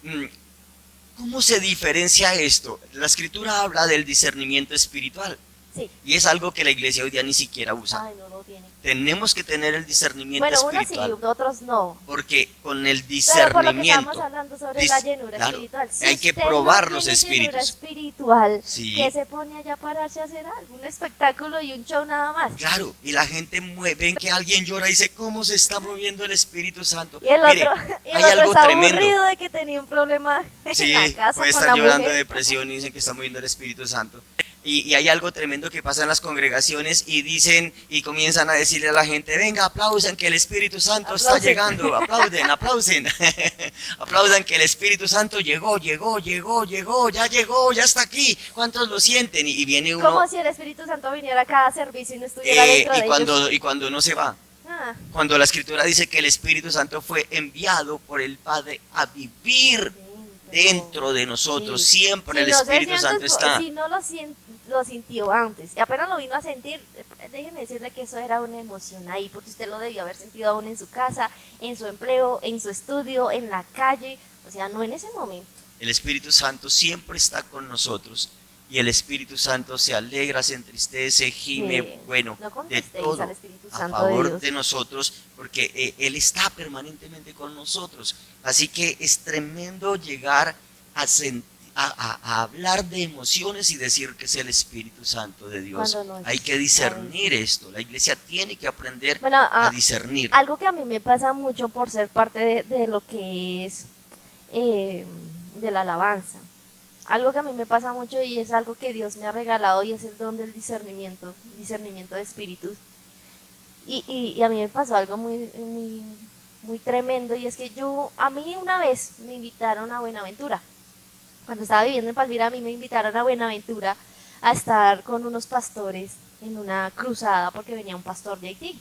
¿cómo se diferencia esto? La Escritura habla del discernimiento espiritual. Sí. Y es algo que la iglesia hoy día ni siquiera usa. Ay, no lo tiene. Tenemos que tener el discernimiento espiritual. Bueno, unos sí, otros no. Porque con el discernimiento. Pero por lo que estamos hablando sobre la llenura espiritual. Si hay que probar los espíritus. Llenura espiritual, sí. Que se pone allá a pararse a hacer algún espectáculo y un show nada más. Claro, y la gente ven que alguien llora y dice, ¿cómo se está moviendo el Espíritu Santo? Y el otro, hay algo está tremendo. Aburrido de que tenía un problema en la casa puede estar llorando de depresión y dicen que está moviendo el Espíritu Santo. Y hay algo tremendo que pasa en las congregaciones y dicen y comienzan a decirle a la gente, venga, aplaudan que el Espíritu Santo está llegando, aplauden. Aplaudan que el Espíritu Santo llegó, ya está aquí. ¿Cuántos lo sienten? Y viene uno. Como si el Espíritu Santo viniera a cada servicio y no estuviera dentro de ellos. Y cuando uno se va. Cuando la Escritura dice que el Espíritu Santo fue enviado por el Padre a vivir dentro de nosotros, sí. Siempre el Espíritu Santo está. Si no lo sintió antes, y apenas lo vino a sentir, déjeme decirle que eso era una emoción ahí, porque usted lo debió haber sentido aún en su casa, en su empleo, en su estudio, en la calle, o sea, no en ese momento. El Espíritu Santo siempre está con nosotros. Y el Espíritu Santo se alegra, se entristece, gime, sí, bueno, de todo a favor de nosotros, porque Él está permanentemente con nosotros. Así que es tremendo llegar a hablar de emociones y decir que es el Espíritu Santo de Dios. Hay que discernir esto. La iglesia tiene que aprender a discernir. Algo que a mí me pasa mucho por ser parte de lo que es de la alabanza. Algo que a mí me pasa mucho y es algo que Dios me ha regalado y es el don del discernimiento de espíritus. Y a mí me pasó algo muy tremendo, y es que a mí una vez me invitaron a Buenaventura. Cuando estaba viviendo en Palmira, a mí me invitaron a Buenaventura a estar con unos pastores en una cruzada porque venía un pastor de Haití.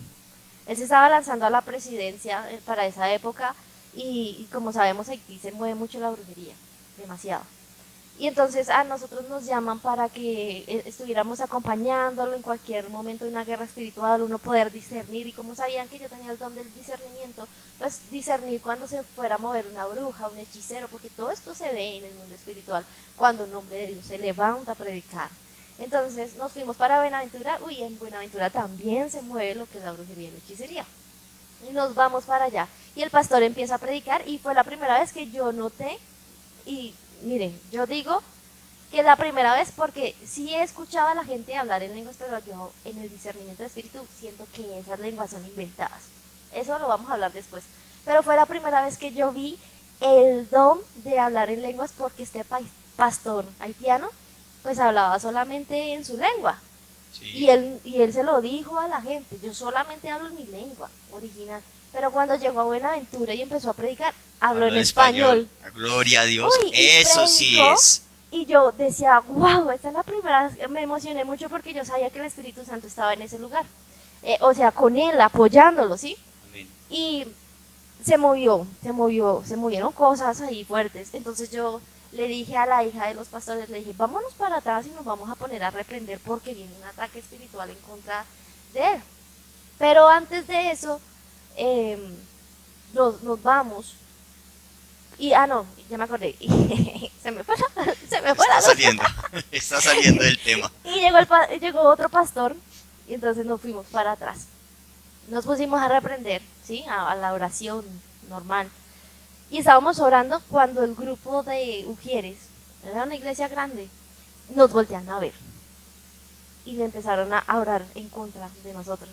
Él se estaba lanzando a la presidencia para esa época y como sabemos, Haití se mueve mucho la brujería, demasiado. Y entonces a nosotros nos llaman para que estuviéramos acompañándolo en cualquier momento de una guerra espiritual, uno poder discernir. Y como sabían que yo tenía el don del discernimiento, pues discernir cuando se fuera a mover una bruja, un hechicero, porque todo esto se ve en el mundo espiritual cuando un hombre de Dios se levanta a predicar. Entonces nos fuimos para Buenaventura. En Buenaventura también se mueve lo que es la brujería y la hechicería. Y nos vamos para allá. Y el pastor empieza a predicar y fue la primera vez que yo noté, y miren, yo digo que la primera vez, porque sí he escuchado a la gente hablar en lenguas, pero yo en el discernimiento de espíritu siento que esas lenguas son inventadas. Eso lo vamos a hablar después. Pero fue la primera vez que yo vi el don de hablar en lenguas, porque este pastor haitiano pues hablaba solamente en su lengua. Sí. Y él se lo dijo a la gente: yo solamente hablo en mi lengua original. Pero cuando llegó a Buenaventura y empezó a predicar, habló en español. Gloria a Dios. Eso sí es. Y yo decía, wow, esta es la primera. Me emocioné mucho porque yo sabía que el Espíritu Santo estaba en ese lugar. O sea, con él, apoyándolo, ¿sí? Amén. Y se movieron cosas ahí fuertes. Entonces yo le dije a la hija de los pastores, le dije, vámonos para atrás y nos vamos a poner a reprender porque viene un ataque espiritual en contra de él. Pero antes de eso, nos vamos y no, ya me acordé. se me fue está saliendo del tema. Y llegó otro pastor y entonces nos fuimos para atrás, nos pusimos a reprender, ¿sí? a la oración normal, y estábamos orando cuando el grupo de Ujieres, era una iglesia grande, nos voltean a ver y le empezaron a orar en contra de nosotros.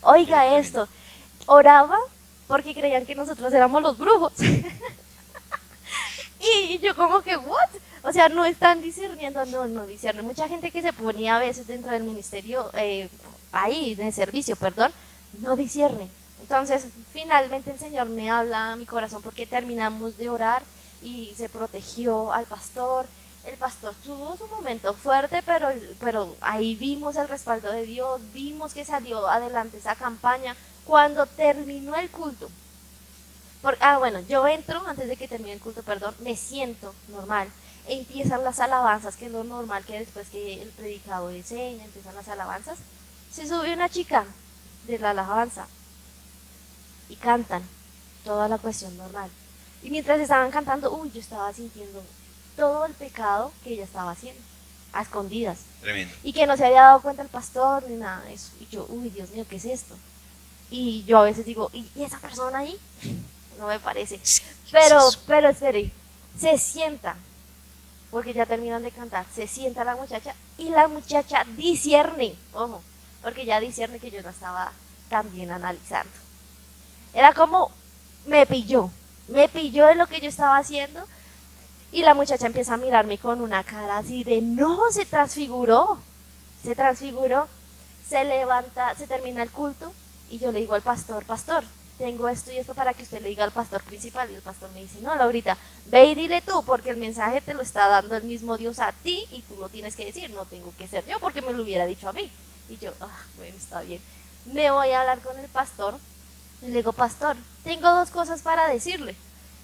Oiga esto, oraba porque creían que nosotros éramos los brujos. Y yo como que, ¿what? O sea, no están discerniendo, no disciernen. Mucha gente que se ponía a veces dentro del ministerio, ahí, en el servicio, no discierne. Entonces, finalmente el Señor me habla a mi corazón porque terminamos de orar y se protegió al pastor. El pastor tuvo su momento fuerte, pero ahí vimos el respaldo de Dios, vimos que salió adelante esa campaña. Cuando terminó el culto, yo entro antes de que termine el culto, me siento normal, empiezan las alabanzas, que es lo normal, que después que el predicador enseña, empiezan las alabanzas. Se sube una chica de la alabanza y cantan toda la cuestión normal. Y mientras estaban cantando, yo estaba sintiendo todo el pecado que ella estaba haciendo, a escondidas. Tremendo. Y que no se había dado cuenta el pastor ni nada de eso. Y yo, Dios mío, ¿qué es esto? Y yo a veces digo, ¿y esa persona ahí? No me parece. Pero espere, se sienta, porque ya terminan de cantar, se sienta la muchacha y la muchacha discierne, ojo, porque ya discierne que yo no estaba tan bien analizando. Era como, me pilló de lo que yo estaba haciendo, y la muchacha empieza a mirarme con una cara así de, no, se transfiguró, se levanta, se termina el culto, y yo le digo al pastor, tengo esto y esto para que usted le diga al pastor principal. Y el pastor me dice, no, Laurita, ve y dile tú, porque el mensaje te lo está dando el mismo Dios a ti y tú lo tienes que decir, no tengo que ser yo porque me lo hubiera dicho a mí. Y yo, bueno, está bien. me voy a hablar con el pastor. Y le digo, pastor, tengo 2 cosas para decirle.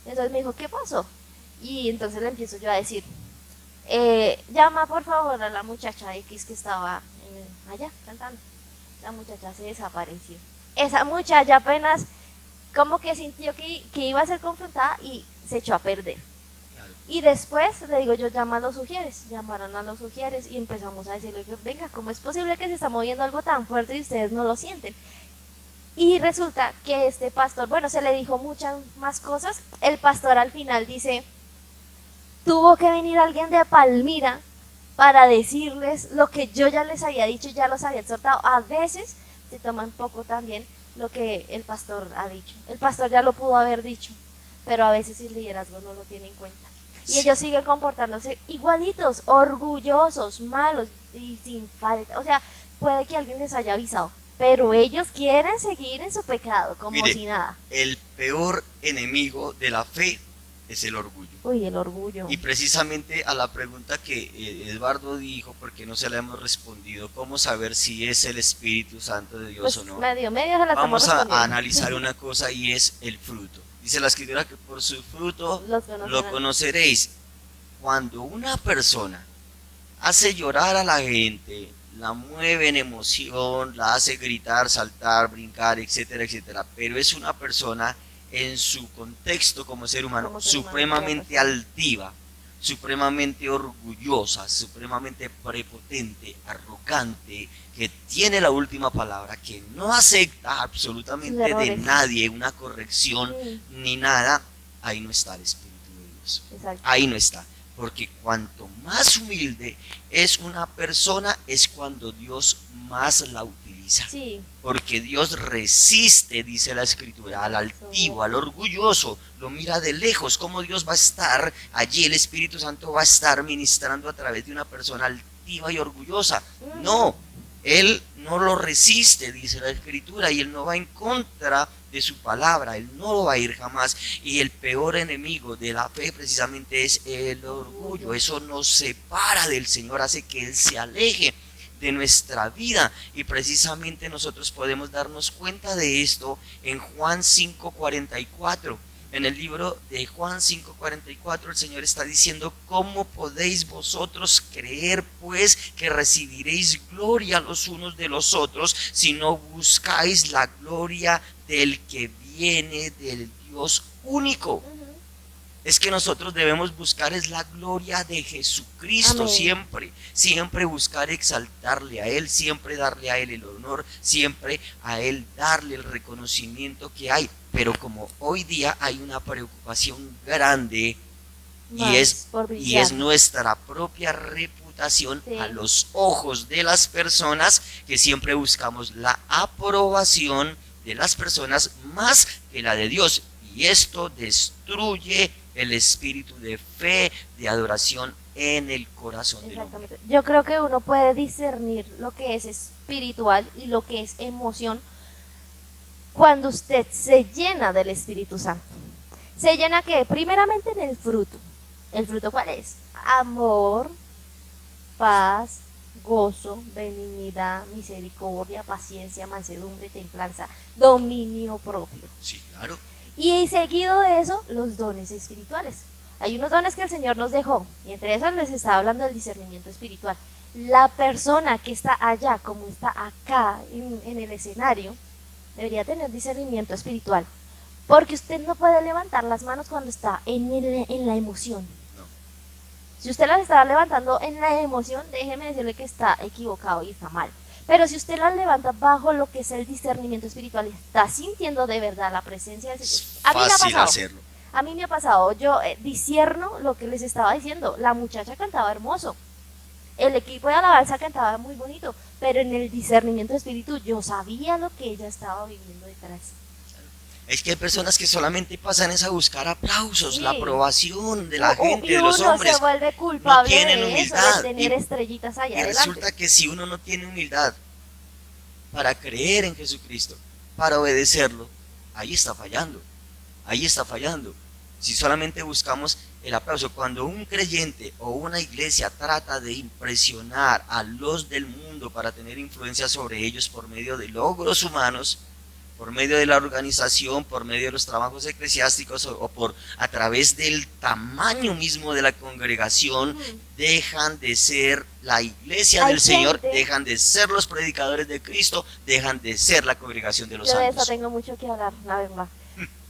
Entonces me dijo, ¿qué pasó? Y entonces le empiezo yo a decir, llama por favor a la muchacha X que estaba allá cantando. La muchacha se desapareció. Esa muchacha apenas como que sintió que iba a ser confrontada y se echó a perder. Y después le digo yo, llama a los sugieres. Llamaron a los sugieres y empezamos a decirle, venga, ¿cómo es posible que se está moviendo algo tan fuerte y ustedes no lo sienten? Y resulta que este pastor, bueno, se le dijo muchas más cosas. El pastor al final dice, tuvo que venir alguien de Palmira para decirles lo que yo ya les había dicho, ya los había exhortado. A veces se toman poco también lo que el pastor ha dicho. El pastor ya lo pudo haber dicho, pero a veces el liderazgo no lo tiene en cuenta. Y ellos siguen comportándose igualitos, orgullosos, malos y sin falta. O sea, puede que alguien les haya avisado, pero ellos quieren seguir en su pecado, como Mire, si nada. El peor enemigo de la fe es el orgullo. Uy, el orgullo. Y precisamente a la pregunta que Eduardo dijo, porque no se la hemos respondido, ¿cómo saber si es el Espíritu Santo de Dios Pues o no? medio se la Vamos estamos a analizar una cosa y es el fruto. Dice la Escritura que por su fruto lo conoceréis. Cuando una persona hace llorar a la gente, la mueve en emoción, la hace gritar, saltar, brincar, etcétera, etcétera, pero es una persona en su contexto como ser humano supremamente altiva, supremamente orgullosa, supremamente prepotente, arrogante, que tiene la última palabra, que no acepta absolutamente de nadie una corrección ni nada, ahí no está el Espíritu de Dios. Exacto. Ahí no está. Porque cuanto más humilde es una persona, es cuando Dios más la utiliza. Sí. Porque Dios resiste, dice la Escritura, al altivo, al orgulloso, lo mira de lejos. ¿Cómo Dios va a estar allí? El Espíritu Santo va a estar ministrando a través de una persona altiva y orgullosa. No, Él no lo resiste, dice la Escritura, y Él no va en contra de su palabra, Él no lo va a ir jamás. Y el peor enemigo de la fe precisamente es el orgullo. Eso nos separa del Señor, hace que Él se aleje de nuestra vida, y precisamente nosotros podemos darnos cuenta de esto en Juan 5:44. En el libro de Juan 5:44 el Señor está diciendo, ¿cómo podéis vosotros creer pues que recibiréis gloria los unos de los otros si no buscáis la gloria del que viene del Dios único? Es que nosotros debemos buscar es la gloria de Jesucristo. Amén. Siempre buscar exaltarle a Él, siempre darle a Él el honor, siempre a Él darle el reconocimiento que hay. Pero como hoy día hay una preocupación grande y es nuestra propia reputación, sí, a los ojos de las personas, que siempre buscamos la aprobación de las personas más que la de Dios, y esto destruye el espíritu de fe, de adoración en el corazón del hombre. Yo creo que uno puede discernir lo que es espiritual y lo que es emoción cuando usted se llena del Espíritu Santo. ¿Se llena qué? Primeramente en el fruto. ¿El fruto cuál es? Amor, paz, gozo, benignidad, misericordia, paciencia, mansedumbre, templanza, dominio propio. Sí, claro. Y seguido de eso, los dones espirituales. Hay unos dones que el Señor nos dejó, y entre esos les estaba hablando del discernimiento espiritual. La persona que está allá, como está acá en el escenario, debería tener discernimiento espiritual, porque usted no puede levantar las manos cuando está en la emoción. No. Si usted las está levantando en la emoción, déjeme decirle que está equivocado y está mal. Pero si usted las levanta bajo lo que es el discernimiento espiritual y está sintiendo de verdad la presencia del Señor, a mí me ha pasado. Hacerlo. A mí me ha pasado, yo discierno lo que les estaba diciendo. La muchacha cantaba hermoso, el equipo de alabanza cantaba muy bonito, pero en el discernimiento de espíritu yo sabía lo que ella estaba viviendo detrás. Es que hay personas que solamente pasan a buscar aplausos, sí, la aprobación de la gente, de los hombres. Se vuelve culpable, no tienen humildad, de tener estrellitas allá y adelante. Resulta que si uno no tiene humildad para creer en Jesucristo, para obedecerlo, ahí está fallando, ahí está fallando. Si solamente buscamos el aplauso, cuando un creyente o una iglesia trata de impresionar a los del mundo para tener influencia sobre ellos por medio de logros humanos, por medio de la organización, por medio de los trabajos eclesiásticos o por a través del tamaño mismo de la congregación, dejan de ser la iglesia del Señor, dejan de ser los predicadores de Cristo, dejan de ser la congregación de los santos. Yo de eso tengo mucho que hablar, la verdad.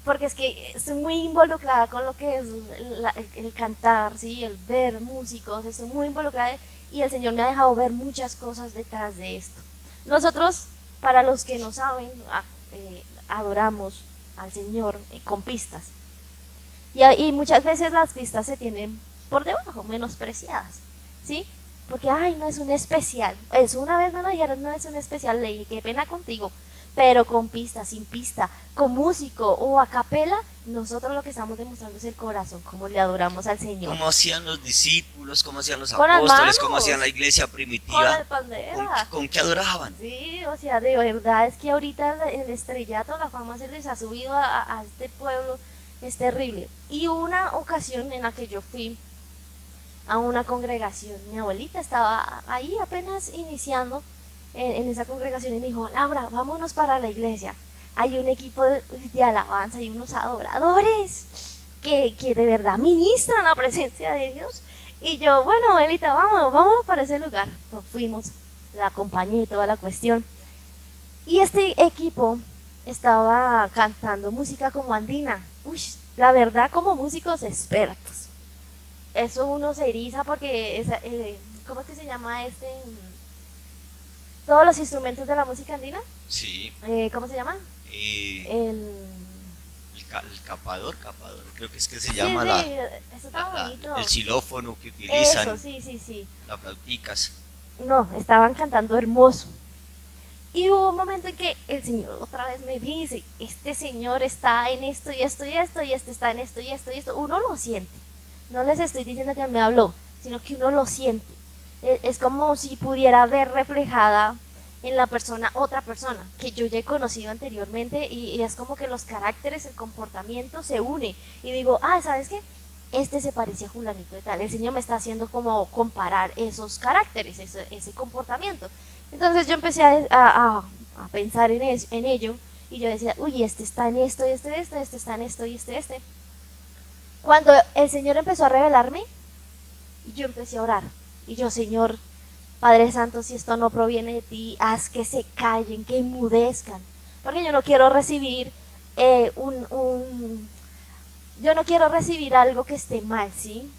Porque es que estoy muy involucrada con lo que es el cantar, ¿sí? El ver músicos, estoy muy involucrada y el Señor me ha dejado ver muchas cosas detrás de esto. Nosotros, para los que no saben, adoramos al Señor con pistas. Y muchas veces las pistas se tienen por debajo, menospreciadas, ¿sí? Porque, ay, no es un especial. Eso una vez me lo dijeron, no es un especial, le dije, qué pena contigo. Pero con pista, sin pista, con músico o a capela, nosotros lo que estamos demostrando es el corazón, cómo le adoramos al Señor. Como hacían los discípulos, como hacían los apóstoles, como hacían la iglesia primitiva. ¿Con qué adoraban? Sí, o sea, de verdad es que ahorita el estrellato, la fama se les ha subido a este pueblo, es terrible. Y una ocasión en la que yo fui a una congregación, mi abuelita estaba ahí apenas iniciando en esa congregación y me dijo, Laura, vámonos para la iglesia. Hay un equipo de alabanza y unos adoradores que de verdad ministran la presencia de Dios. Y yo, bueno, abuelita, vamos para ese lugar. Pues fuimos, la acompañé, toda la cuestión. Y este equipo estaba cantando música como andina. Uy, la verdad, como músicos expertos. Eso uno se eriza porque, ¿cómo es que se llama este? Todos los instrumentos de la música andina. Sí. ¿Cómo se llama? El capador, creo que es que se llama eso está bonito. El xilófono que utilizan. Eso, sí. Las flauticas. No, estaban cantando hermoso. Y hubo un momento en que el Señor otra vez me dice, este Señor está en esto y esto y esto, y este está en esto y esto y esto. Uno lo siente. No les estoy diciendo que me habló, sino que uno lo siente. Es como si pudiera ver reflejada en la persona otra persona que yo ya he conocido anteriormente y es como que los caracteres, el comportamiento se une y digo, ¿sabes qué? Este se parece a Julanito de tal. El Señor me está haciendo como comparar esos caracteres, ese comportamiento. Entonces yo empecé a pensar en ello y yo decía, uy, este está en esto y este está en esto y este. Cuando el Señor empezó a revelarme, yo empecé a orar. Y yo, Señor, Padre Santo, si esto no proviene de ti, haz que se callen, que enmudezcan. Porque yo no quiero recibir yo no quiero recibir algo que esté mal, ¿sí?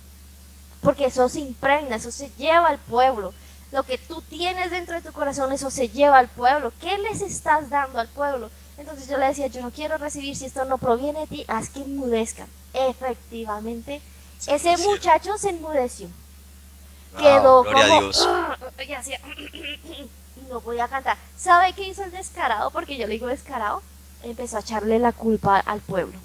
Porque eso se impregna, eso se lleva al pueblo. Lo que tú tienes dentro de tu corazón, eso se lleva al pueblo. ¿Qué les estás dando al pueblo? Entonces yo le decía, yo no quiero recibir, si esto no proviene de ti, haz que enmudezcan. Efectivamente, ese muchacho se enmudeció. Quedó gloria como, a Dios. Y hacía, no podía cantar. ¿Sabe qué hizo el descarado? Porque yo le digo descarado. Empezó a echarle la culpa al pueblo.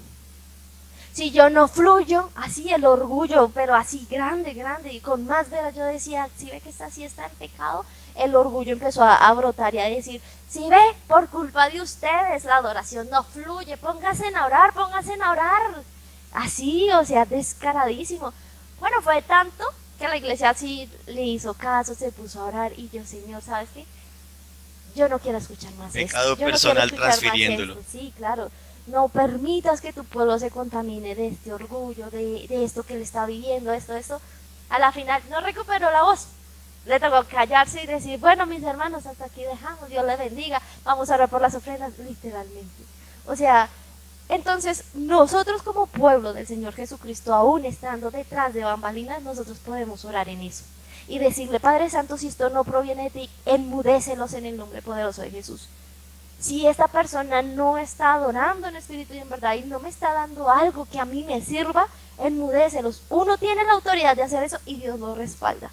Si yo no fluyo, así el orgullo, pero así grande, y con más veras yo decía, si ve que así está en pecado, el orgullo empezó a brotar y a decir, si ve, por culpa de ustedes la adoración no fluye, pónganse a orar. Así, o sea, descaradísimo. Bueno, fue tanto que la iglesia sí le hizo caso, se puso a orar y yo, Señor, ¿sabes qué? Yo no quiero escuchar más pecado esto. personal transfiriéndolo. Sí, claro. No permitas que tu pueblo se contamine de este orgullo, de esto que le está viviendo, esto. A la final no recuperó la voz. Le tocó callarse y decir, bueno, mis hermanos, hasta aquí dejamos, Dios les bendiga, vamos a orar por las ofrendas, literalmente. O sea, entonces nosotros como pueblo del Señor Jesucristo, aún estando detrás de bambalinas, nosotros podemos orar en eso. Y decirle, Padre Santo, si esto no proviene de ti, enmudécelos en el nombre poderoso de Jesús. Si esta persona no está adorando en espíritu y en verdad y no me está dando algo que a mí me sirva, enmudécelos. Uno tiene la autoridad de hacer eso y Dios lo respalda.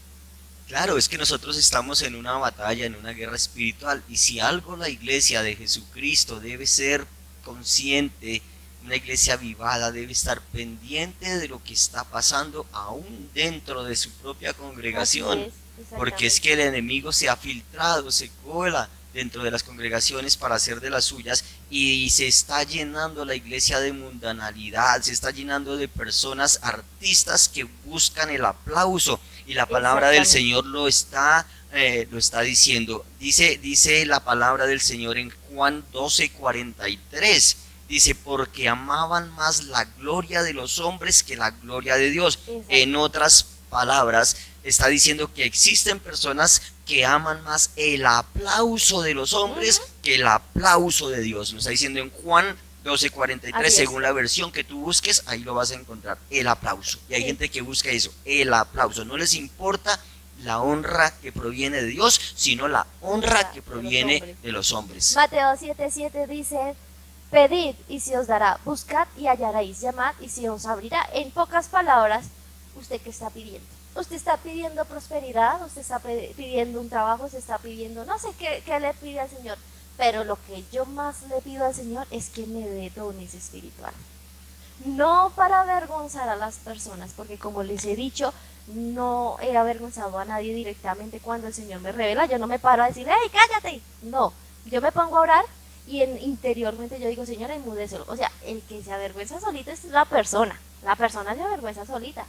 Claro, es que nosotros estamos en una batalla, en una guerra espiritual, y si algo la iglesia de Jesucristo debe ser consciente, una iglesia avivada debe estar pendiente de lo que está pasando aún dentro de su propia congregación, porque es que el enemigo se ha filtrado, se cuela dentro de las congregaciones para hacer de las suyas y se está llenando la iglesia de mundanalidad, se está llenando de personas, artistas que buscan el aplauso, y la palabra del Señor lo está diciendo. Dice la palabra del Señor en Juan 12:43. Dice, porque amaban más la gloria de los hombres que la gloria de Dios. En otras palabras, está diciendo que existen personas que aman más el aplauso de los hombres que el aplauso de Dios. Nos está diciendo en Juan 12:43, según la versión que tú busques, ahí lo vas a encontrar, el aplauso. Y hay gente que busca eso, el aplauso. No les importa la honra que proviene de Dios, sino la honra que proviene de los hombres. Mateo 7:7 dice, pedid y se os dará, buscad y hallaréis, llamad y se os abrirá. En pocas palabras, ¿usted qué está pidiendo? Usted está pidiendo prosperidad, usted está pidiendo un trabajo, usted está pidiendo, no sé qué le pide al Señor, pero lo que yo más le pido al Señor es que me dé dones espirituales. No para avergonzar a las personas, porque como les he dicho, no he avergonzado a nadie directamente cuando el Señor me revela. Yo no me paro a decir, ¡hey, cállate! No, yo me pongo a orar y interiormente yo digo, Señor, enmudécelo. O sea, el que se avergüenza solito es la persona se avergüenza solita.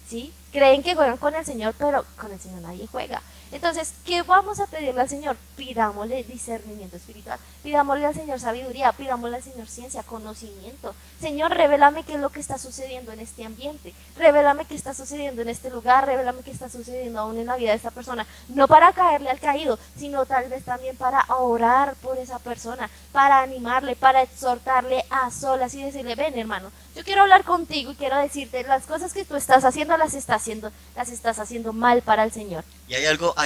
¿Sí? Creen que juegan con el Señor, pero con el Señor nadie juega. Entonces, ¿qué vamos a pedirle al Señor? Pidámosle discernimiento espiritual, pidámosle al Señor sabiduría, pidámosle al Señor ciencia, conocimiento. Señor, revélame qué es lo que está sucediendo en este ambiente, revélame qué está sucediendo en este lugar, revélame qué está sucediendo aún en la vida de esta persona, no para caerle al caído, sino tal vez también para orar por esa persona, para animarle, para exhortarle a solas y decirle, ven hermano, yo quiero hablar contigo y quiero decirte, las cosas que tú estás haciendo las estás haciendo mal para el Señor. Y hay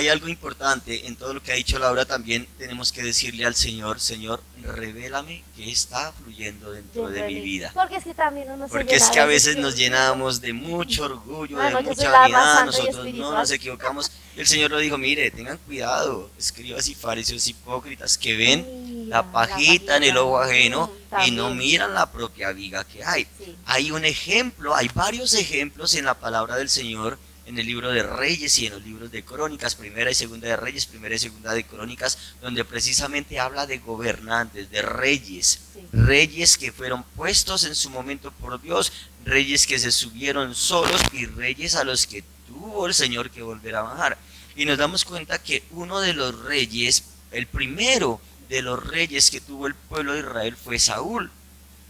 algo importante en todo lo que ha dicho Laura. También tenemos que decirle al Señor, Señor, revélame qué está fluyendo dentro de mi vida. Porque es que también uno Porque es que a veces nos llenamos de mucho orgullo, de mucha vanidad, nosotros no nos equivocamos. El Señor lo dijo, mire, tengan cuidado, escribas y fariseos hipócritas que ven la pajita en el ojo ajeno y no miran la propia viga que hay. Sí. Hay un ejemplo, hay varios ejemplos en la palabra del Señor, en el libro de Reyes y en los libros de Crónicas, primera y segunda de Reyes, primera y segunda de Crónicas, donde precisamente habla de gobernantes, de reyes, reyes que fueron puestos en su momento por Dios, reyes que se subieron solos y reyes a los que tuvo el Señor que volver a bajar. Y nos damos cuenta que uno de los reyes, el primero de los reyes que tuvo el pueblo de Israel fue Saúl.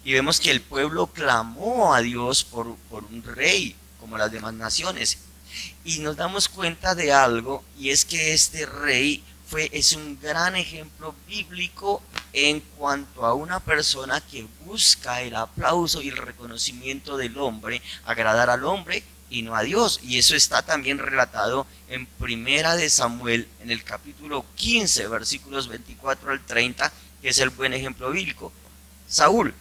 Y vemos que el pueblo clamó a Dios por un rey, como las demás naciones. Y nos damos cuenta de algo, y es que este rey es un gran ejemplo bíblico en cuanto a una persona que busca el aplauso y el reconocimiento del hombre, agradar al hombre y no a Dios. Y eso está también relatado en Primera de Samuel, en el capítulo 15, versículos 24 al 30, que es el buen ejemplo bíblico. Saúl.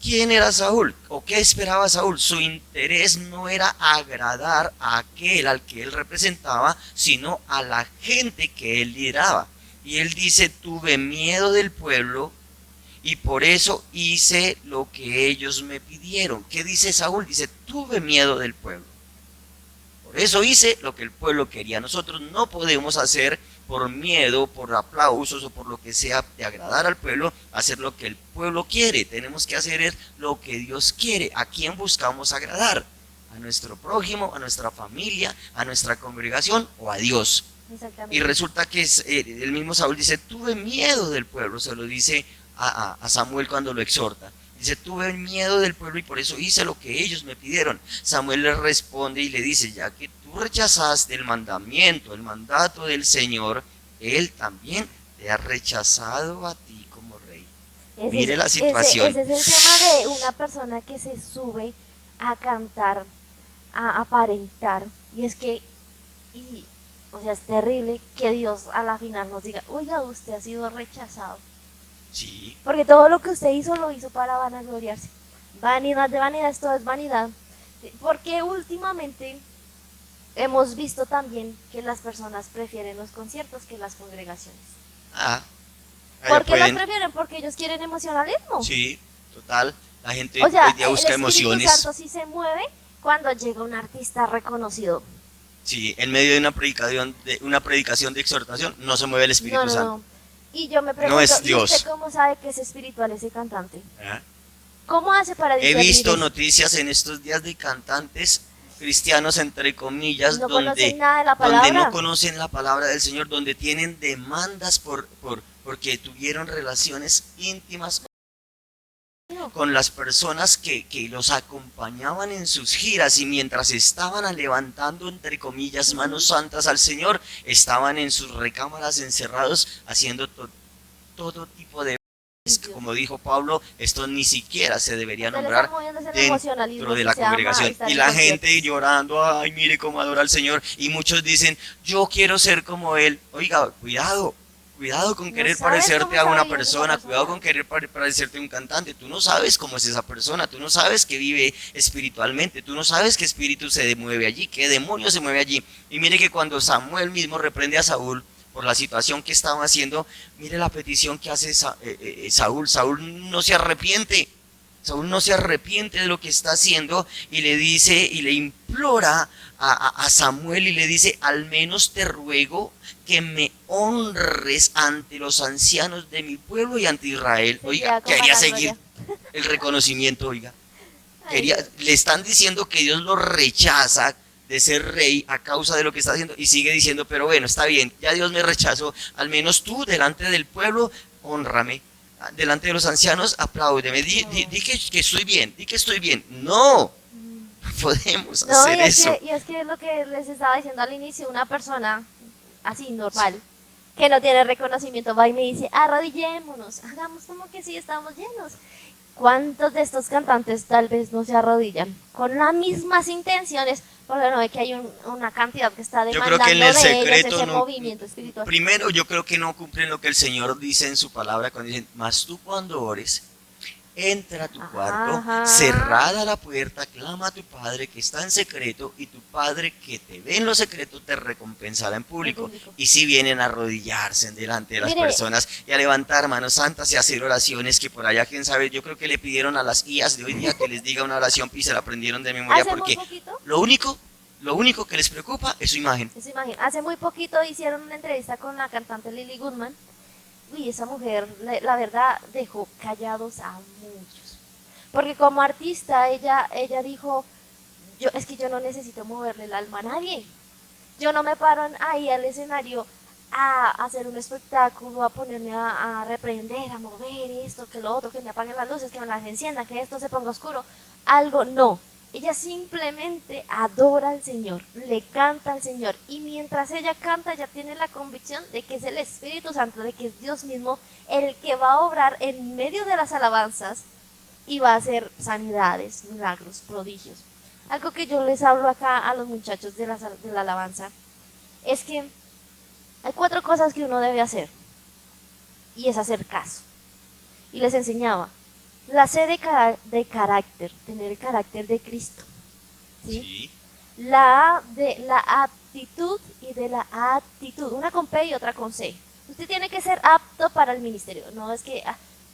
¿Quién era Saúl? ¿O qué esperaba Saúl? Su interés no era agradar a aquel al que él representaba, sino a la gente que él lideraba. Y él dice, tuve miedo del pueblo y por eso hice lo que ellos me pidieron. ¿Qué dice Saúl? Dice, tuve miedo del pueblo. Por eso hice lo que el pueblo quería. Nosotros no podemos hacer por miedo, por aplausos o por lo que sea de agradar al pueblo, hacer lo que el pueblo quiere. Tenemos que hacer lo que Dios quiere. ¿A quién buscamos agradar? ¿A nuestro prójimo, a nuestra familia, a nuestra congregación o a Dios? Y resulta que el mismo Saúl dice, tuve miedo del pueblo, se lo dice a Samuel cuando lo exhorta. Dice, tuve miedo del pueblo y por eso hice lo que ellos me pidieron. Samuel le responde y le dice, ya que tú rechazaste el mandamiento, el mandato del Señor, Él también te ha rechazado a ti como rey. Mire la situación. Ese es el tema de una persona que se sube a cantar, a aparentar. Y es que, o sea, es terrible que Dios a la final nos diga, oiga, usted ha sido rechazado. Sí. Porque todo lo que usted hizo, lo hizo para vanagloriarse. Vanidad de vanidad, todo es vanidad. Porque últimamente hemos visto también que las personas prefieren los conciertos que las congregaciones. ¿Por qué las prefieren? Porque ellos quieren emocionalismo. Sí, total. La gente hoy día busca emociones. El Espíritu Santo sí se mueve cuando llega un artista reconocido. Sí, en medio de una predicación de exhortación no se mueve el Espíritu Santo. No. Y yo me no es pregunto, ¿y Dios. usted cómo sabe que es espiritual ese cantante? ¿Ah? ¿Cómo hace para He discernir visto eso? noticias en estos días de cantantes cristianos, entre comillas, No conocen nada de la donde no palabra. conocen la palabra del Señor, donde tienen demandas porque tuvieron relaciones íntimas con las personas que los acompañaban en sus giras, y mientras estaban levantando, entre comillas, manos santas al Señor, estaban en sus recámaras encerrados haciendo todo tipo de... Como dijo Pablo, esto ni siquiera se debería nombrar dentro de la congregación. Y la gente llorando, ay, mire cómo adora al Señor. Y muchos dicen, yo quiero ser como Él. Oiga, cuidado. Cuidado con querer parecerte a una persona, cuidado con querer parecerte a un cantante. Tú no sabes cómo es esa persona, tú no sabes que vive espiritualmente, tú no sabes qué espíritu se mueve allí, qué demonio se mueve allí. Y mire que cuando Samuel mismo reprende a Saúl por la situación que estaba haciendo, mire la petición que hace Saúl. Saúl no se arrepiente. Saúl no se arrepiente de lo que está haciendo, y le dice y le implora a Samuel, y le dice, al menos te ruego que me honres ante los ancianos de mi pueblo y ante Israel. Oiga, quería seguir el reconocimiento, oiga. Le están diciendo que Dios lo rechaza de ser rey a causa de lo que está haciendo, y sigue diciendo, pero bueno, está bien, ya Dios me rechazó, al menos tú delante del pueblo, honrame. Delante de los ancianos, apláudeme, di que estoy bien, di que estoy bien. No podemos hacer eso. Y es que es lo que les estaba diciendo al inicio, una persona así normal, que no tiene reconocimiento, va y me dice, arrodillémonos, hagamos como que sí estamos llenos. ¿Cuántos de estos cantantes tal vez no se arrodillan con las mismas intenciones? Porque no ve que hay una cantidad que está demandando, yo creo que en el secreto ese movimiento espiritual. Primero, yo creo que no cumplen lo que el Señor dice en su palabra cuando dicen, mas tú cuando ores, entra a tu cuarto, cerrada la puerta, clama a tu Padre que está en secreto, y tu Padre que te ve en lo secreto te recompensará en público. Y si vienen a arrodillarse delante de las personas y a levantar manos santas y a hacer oraciones que por allá, quién sabe, yo creo que le pidieron a las IAS de hoy día que les diga una oración y se la aprendieron de memoria, porque lo único que les preocupa es su imagen. Hace muy poquito hicieron una entrevista con la cantante Lily Goodman. Uy, esa mujer, la verdad, dejó callados a muchos. Porque como artista, ella dijo, es que yo no necesito moverle el alma a nadie. Yo no me paro ahí al escenario a hacer un espectáculo, a ponerme a reprender, a mover esto, que lo otro, que me apaguen las luces, que me las enciendan, que esto se ponga oscuro. Algo, no. Ella simplemente adora al Señor, le canta al Señor, y mientras ella canta, ella tiene la convicción de que es el Espíritu Santo, de que es Dios mismo el que va a obrar en medio de las alabanzas y va a hacer sanidades, milagros, prodigios. Algo que yo les hablo acá a los muchachos de la alabanza es que hay 4 cosas que uno debe hacer, y es hacer caso. Y les enseñaba. La C de carácter, tener el carácter de Cristo. ¿Sí? Sí. La A de la aptitud y de la actitud, una con P y otra con C. Usted tiene que ser apto para el ministerio. No es que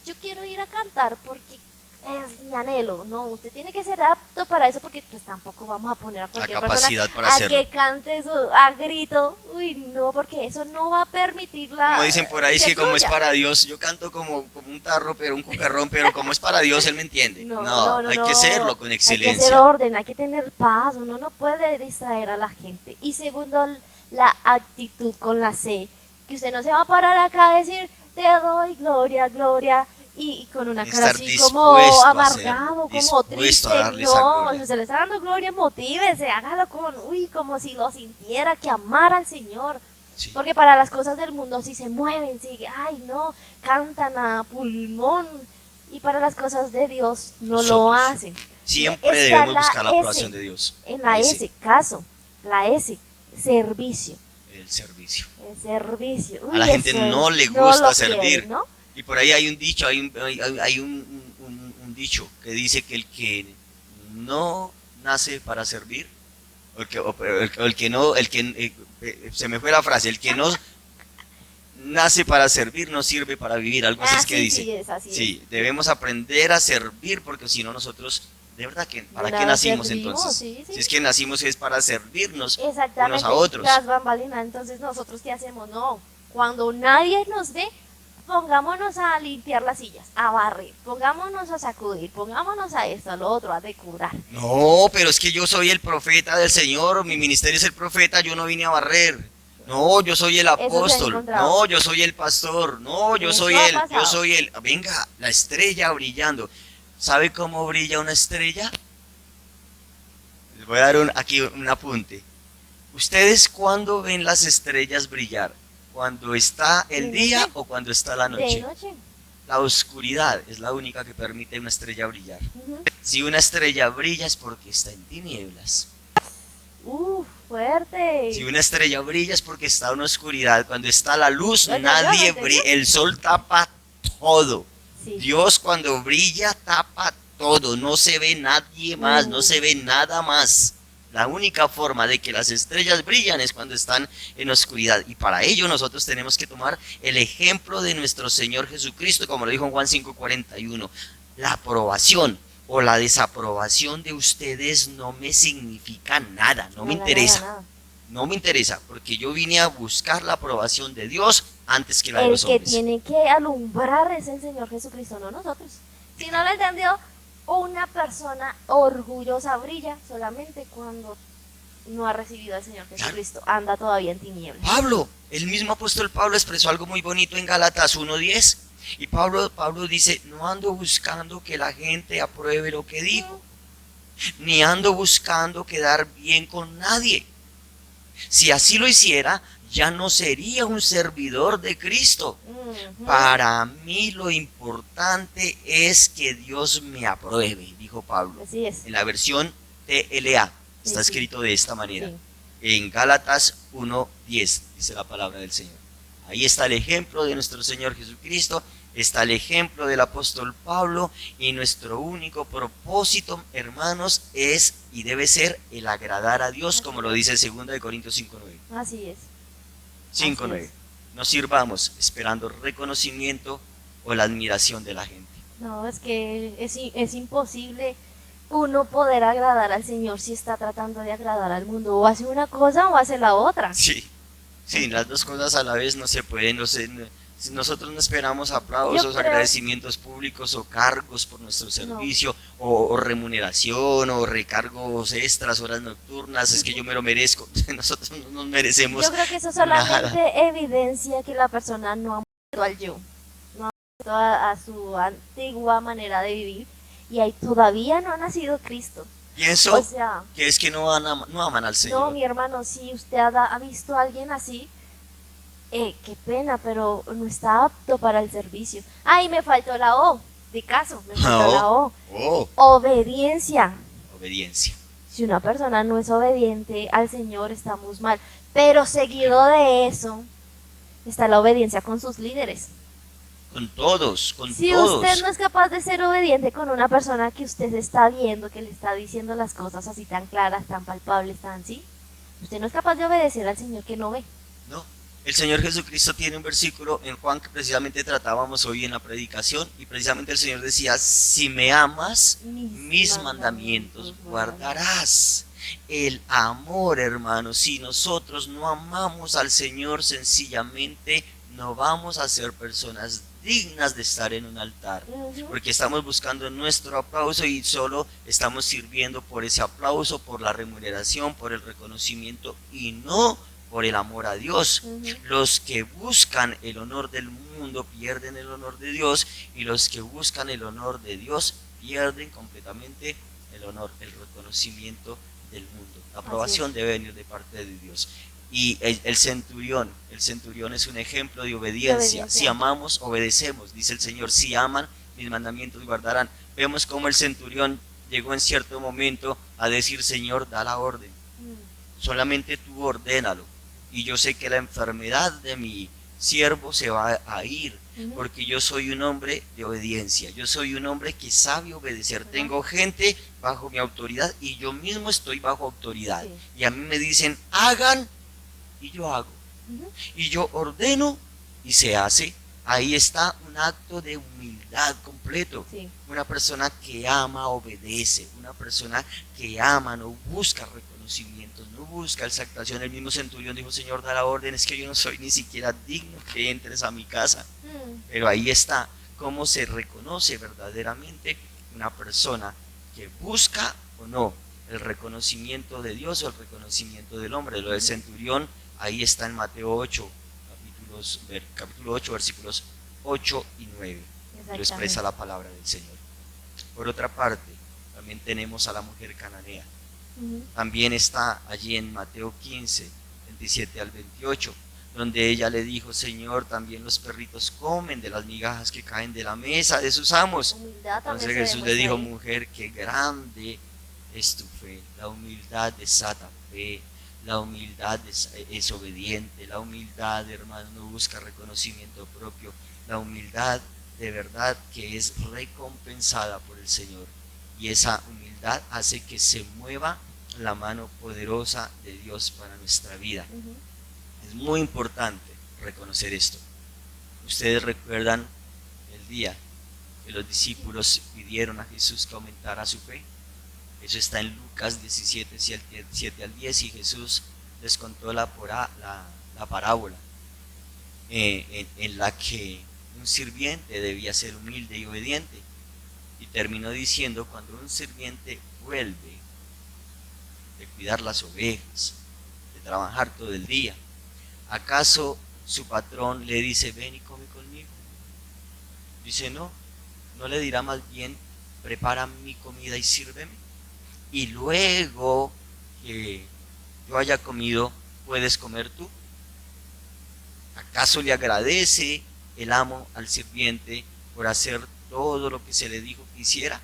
yo quiero ir a cantar porque es mi anhelo. No, usted tiene que ser apto para eso, porque pues tampoco vamos a poner a cualquier persona para que cante eso a grito. Uy, no, porque eso no va a permitir como dicen por ahí, que como es para Dios, yo canto como un tarro, pero un cucarrón, pero como es para Dios, Él me entiende. No, hay que hacerlo con excelencia. Hay que hacer orden, hay que tener paz, uno no puede distraer a la gente. Y segundo, la actitud con la C, que usted no se va a parar acá a decir, te doy gloria, gloria, y con una cara así como amargado, como triste. No, si se le está dando gloria, motívese, hágalo como si lo sintiera, que amara al Señor. Sí. Porque para las cosas del mundo sí se mueven, cantan a pulmón, y para las cosas de Dios no lo hacen. Siempre debemos buscar la aprobación de Dios. En la S, caso. La S, servicio. El servicio. El servicio. Uy, a la gente no le gusta servir. ¿No? Y por ahí hay un dicho, hay un dicho que dice que el que no nace para servir, se me fue la frase, el que no nace para servir no sirve para vivir, algo así es que dice. Sí, debemos aprender a servir, porque si no nosotros, de verdad, ¿para qué nacimos entonces? Si es que nacimos es para servirnos unos a otros. Entonces nosotros ¿qué hacemos? No, cuando nadie nos ve, pongámonos a limpiar las sillas, a barrer, pongámonos a sacudir, pongámonos a esto, a lo otro, a decorar. No, pero es que yo soy el profeta del Señor, mi ministerio es el profeta, yo no vine a barrer. No, yo soy el apóstol. No, yo soy el pastor. No, yo soy el. Venga, la estrella brillando. ¿Sabe cómo brilla una estrella? Les voy a dar aquí un apunte. ¿Ustedes cuándo ven las estrellas brillar? ¿Cuando está el día o cuando está la noche? De noche. La oscuridad es la única que permite a una estrella brillar. Si una estrella brilla es porque está en tinieblas. Fuerte. Si una estrella brilla es porque está en oscuridad. Cuando está la luz, nadie brilla. El sol tapa todo. Sí. Dios cuando brilla tapa todo. No se ve nadie más, no se ve nada más. La única forma de que las estrellas brillan es cuando están en oscuridad. Y para ello nosotros tenemos que tomar el ejemplo de nuestro Señor Jesucristo, como lo dijo en Juan 5:41. La aprobación o la desaprobación de ustedes no me significa nada, no me interesa. No me interesa, porque yo vine a buscar la aprobación de Dios antes que la de los hombres. El que tiene que alumbrar es el Señor Jesucristo, no nosotros. Si no lo entendió, una persona orgullosa brilla solamente cuando no ha recibido al Señor Jesucristo. Claro. Anda todavía en tinieblas. Pablo, el mismo apóstol Pablo expresó algo muy bonito en Gálatas 1:10. Y Pablo dice, no ando buscando que la gente apruebe lo que digo, ni ando buscando quedar bien con nadie. Si así lo hiciera, ya no sería un servidor de Cristo. Para mí lo importante es que Dios me apruebe, dijo Pablo. Así es. En la versión TLA está escrito de esta manera. En Gálatas 1:10 dice la palabra del Señor. Ahí está el ejemplo de nuestro Señor Jesucristo, está el ejemplo del apóstol Pablo, y nuestro único propósito, hermanos, es y debe ser el agradar a Dios, como lo dice 2 Corintios 5:9. Así es. 5:9. No sirvamos esperando reconocimiento o la admiración de la gente. No, es que es imposible uno poder agradar al Señor si está tratando de agradar al mundo. O hace una cosa o hace la otra. Sí, las dos cosas a la vez no se pueden. Nosotros no esperamos aplausos, agradecimientos públicos o cargos por nuestro servicio, o remuneración o recargos extras, horas nocturnas. Es que yo me lo merezco. Nosotros no nos merecemos. Yo creo que eso solamente evidencia que la persona no ha muerto al yo, no ha muerto a su antigua manera de vivir, y ahí todavía no ha nacido Cristo. Pienso que es que no aman al Señor. No, mi hermano, si usted ha visto a alguien así, qué pena, pero no está apto para el servicio. Ay, me faltó la O, de caso, me faltó la O. Obediencia. Si una persona no es obediente al Señor, estamos mal. Pero seguido de eso, está la obediencia con sus líderes. Con todos, si usted no es capaz de ser obediente con una persona que usted está viendo, que le está diciendo las cosas así tan claras, tan palpables, tan así, usted no es capaz de obedecer al Señor que no ve. No. El Señor Jesucristo tiene un versículo en Juan que precisamente tratábamos hoy en la predicación, y precisamente el Señor decía, si me amas, mis mandamientos guardarás. El amor, hermanos, si nosotros no amamos al Señor, sencillamente no vamos a ser personas dignas de estar en un altar, porque estamos buscando nuestro aplauso y solo estamos sirviendo por ese aplauso, por la remuneración, por el reconocimiento, y no por el amor a Dios. Los que buscan el honor del mundo pierden el honor de Dios, y los que buscan el honor de Dios pierden completamente el honor, el reconocimiento del mundo. La aprobación debe venir de parte de Dios. Y el centurión es un ejemplo de obediencia. Si amamos, obedecemos, dice el Señor. Si aman, mis mandamientos guardarán. Vemos cómo el centurión llegó en cierto momento a decir, Señor, da la orden. Solamente tú ordénalo. Y yo sé que la enfermedad de mi siervo se va a ir, porque yo soy un hombre de obediencia. Yo soy un hombre que sabe obedecer. Tengo gente bajo mi autoridad y yo mismo estoy bajo autoridad. Y a mí me dicen, hagan, y yo hago. Y yo ordeno y se hace. Ahí está un acto de humildad completo. Una persona que ama, obedece. Una persona que ama, no busca reconocimientos, no busca exaltación. El mismo centurión dijo, Señor, da la orden, es que yo no soy ni siquiera digno que entres a mi casa. Pero ahí está cómo se reconoce verdaderamente una persona que busca o no el reconocimiento de Dios o el reconocimiento del hombre. Lo del centurión ahí está en Mateo 8, capítulo 8, versículos 8 y 9. Lo expresa la palabra del Señor. Por otra parte, también tenemos a la mujer cananea. También está allí en Mateo 15, 27 al 28, donde ella le dijo: Señor, también los perritos comen de las migajas que caen de la mesa de sus amos. Entonces Jesús le dijo: mujer, qué grande es tu fe. La humildad desata fe, la humildad es obediente, la humildad, hermano, no busca reconocimiento propio, la humildad de verdad que es recompensada por el Señor, y esa humildad hace que se mueva la mano poderosa de Dios para nuestra vida. Es muy importante reconocer esto. Ustedes recuerdan el día que los discípulos pidieron a Jesús que aumentara su fe. Eso está en Lucas 17, 7 al 10, y Jesús les contó la parábola en la que un sirviente debía ser humilde y obediente, y terminó diciendo: cuando un sirviente vuelve de cuidar las ovejas, de trabajar todo el día, ¿acaso su patrón le dice: ven y come conmigo? Dice: no le dirá más bien: prepara mi comida y sírveme, y luego que yo haya comido, ¿puedes comer tú? ¿Acaso le agradece el amo al sirviente por hacer todo lo que se le dijo que hiciera?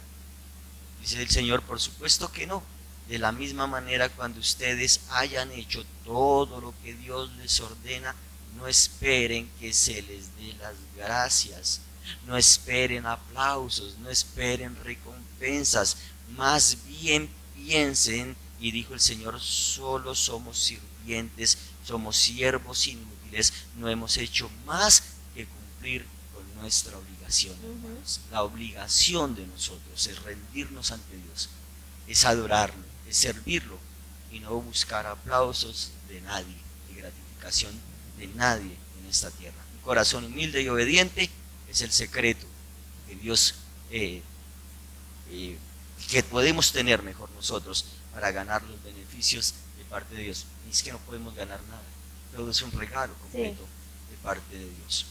Dice el Señor: por supuesto que no. De la misma manera, cuando ustedes hayan hecho todo lo que Dios les ordena, no esperen que se les dé las gracias, no esperen aplausos, no esperen recompensas, más bien piensen, y dijo el Señor: solo somos sirvientes, somos siervos inútiles, no hemos hecho más que cumplir con nuestra obligación. La obligación de nosotros es rendirnos ante Dios, es adorarlo, es servirlo, y no buscar aplausos de nadie, ni gratificación de nadie en esta tierra. Un corazón humilde y obediente es el secreto que Dios que podemos tener mejor nosotros para ganar los beneficios de parte de Dios. Y es que no podemos ganar nada, todo es un regalo completo de parte de Dios.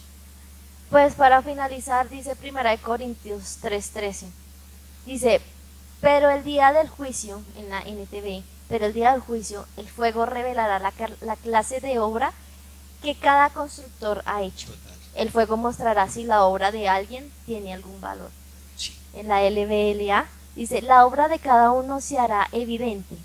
Pues para finalizar, dice 1 Corintios 3:13, dice: pero el día del juicio, en la NTV, pero el día del juicio, el fuego revelará la clase de obra que cada constructor ha hecho. Total. El fuego mostrará si la obra de alguien tiene algún valor. Sí. En la LBLA dice: la obra de cada uno se hará evidente,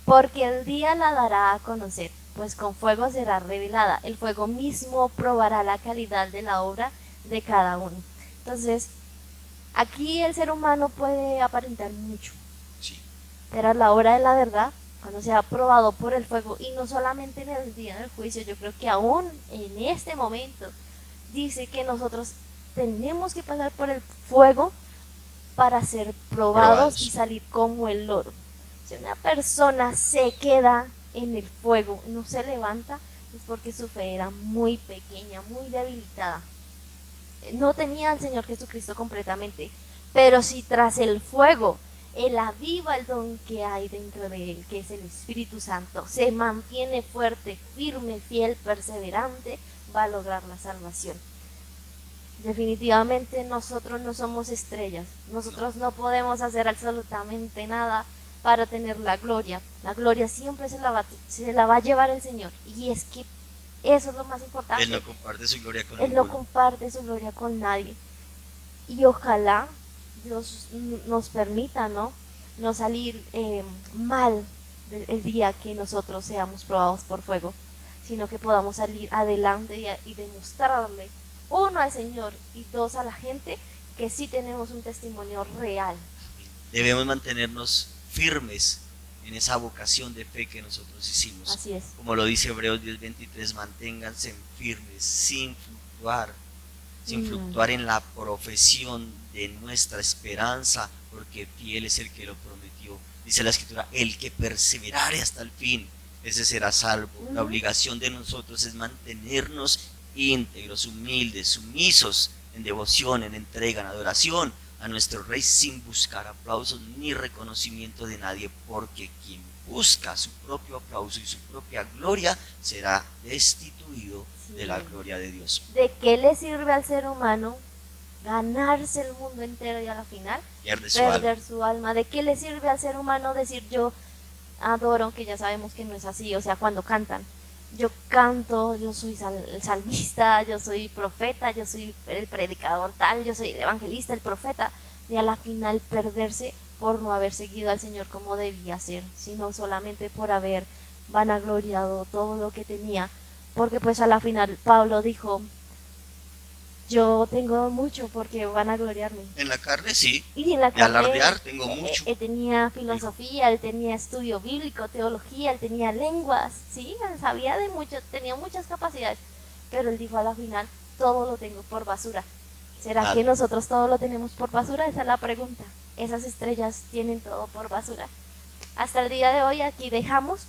porque el día la dará a conocer, pues con fuego será revelada. El fuego mismo probará la calidad de la obra de cada uno. Entonces, aquí el ser humano puede aparentar mucho, Sí. pero a la hora de la verdad, cuando sea probado por el fuego, y no solamente en el día del juicio, yo creo que aún en este momento dice que nosotros tenemos que pasar por el fuego para ser probados y salir como el oro. Si una persona se queda en el fuego, no se levanta, es porque su fe era muy pequeña, muy debilitada. No tenía al Señor Jesucristo completamente, pero si tras el fuego Él aviva el don que hay dentro de Él, que es el Espíritu Santo, se mantiene fuerte, firme, fiel, perseverante, va a lograr la salvación. Definitivamente nosotros no somos estrellas, nosotros no podemos hacer absolutamente nada para tener la gloria siempre se la va a llevar el Señor, y es que eso es lo más importante. Él no comparte su gloria con Él no comparte su gloria con nadie, y ojalá Dios nos permita no salir mal el día que nosotros seamos probados por fuego, sino que podamos salir adelante y demostrarle, uno, al Señor, y dos, a la gente, que sí tenemos un testimonio real. Debemos mantenernos firmes en esa vocación de fe que nosotros hicimos. Así es. Como lo dice Hebreos 10:23, manténganse firmes sin fluctuar en la profesión de nuestra esperanza, porque fiel es el que lo prometió. Dice la Escritura: el que perseverare hasta el fin, ese será salvo. La obligación de nosotros es mantenernos íntegros, humildes, sumisos, en devoción, en entrega, en adoración a nuestro Rey, sin buscar aplausos ni reconocimiento de nadie, porque quien busca su propio aplauso y su propia gloria será destituido de la gloria de Dios. ¿De qué le sirve al ser humano ganarse el mundo entero y a la final perder su alma? ¿De qué le sirve al ser humano decir yo adoro, que ya sabemos que no es así? O sea, cuando cantan, yo canto, yo soy el salmista, yo soy profeta, yo soy el predicador tal, yo soy el evangelista, el profeta, y a la final perderse por no haber seguido al Señor como debía ser, sino solamente por haber vanagloriado todo lo que tenía, porque pues a la final Pablo dijo, yo tengo mucho porque van a gloriarme. En la carne sí. Y en la carne, alardear tengo mucho. Él tenía filosofía, él tenía estudio bíblico, teología, él tenía lenguas, sí, él sabía de mucho, tenía muchas capacidades. Pero él dijo a la final, todo lo tengo por basura. ¿Será que nosotros todo lo tenemos por basura? Esa es la pregunta. Esas estrellas tienen todo por basura. Hasta el día de hoy aquí dejamos.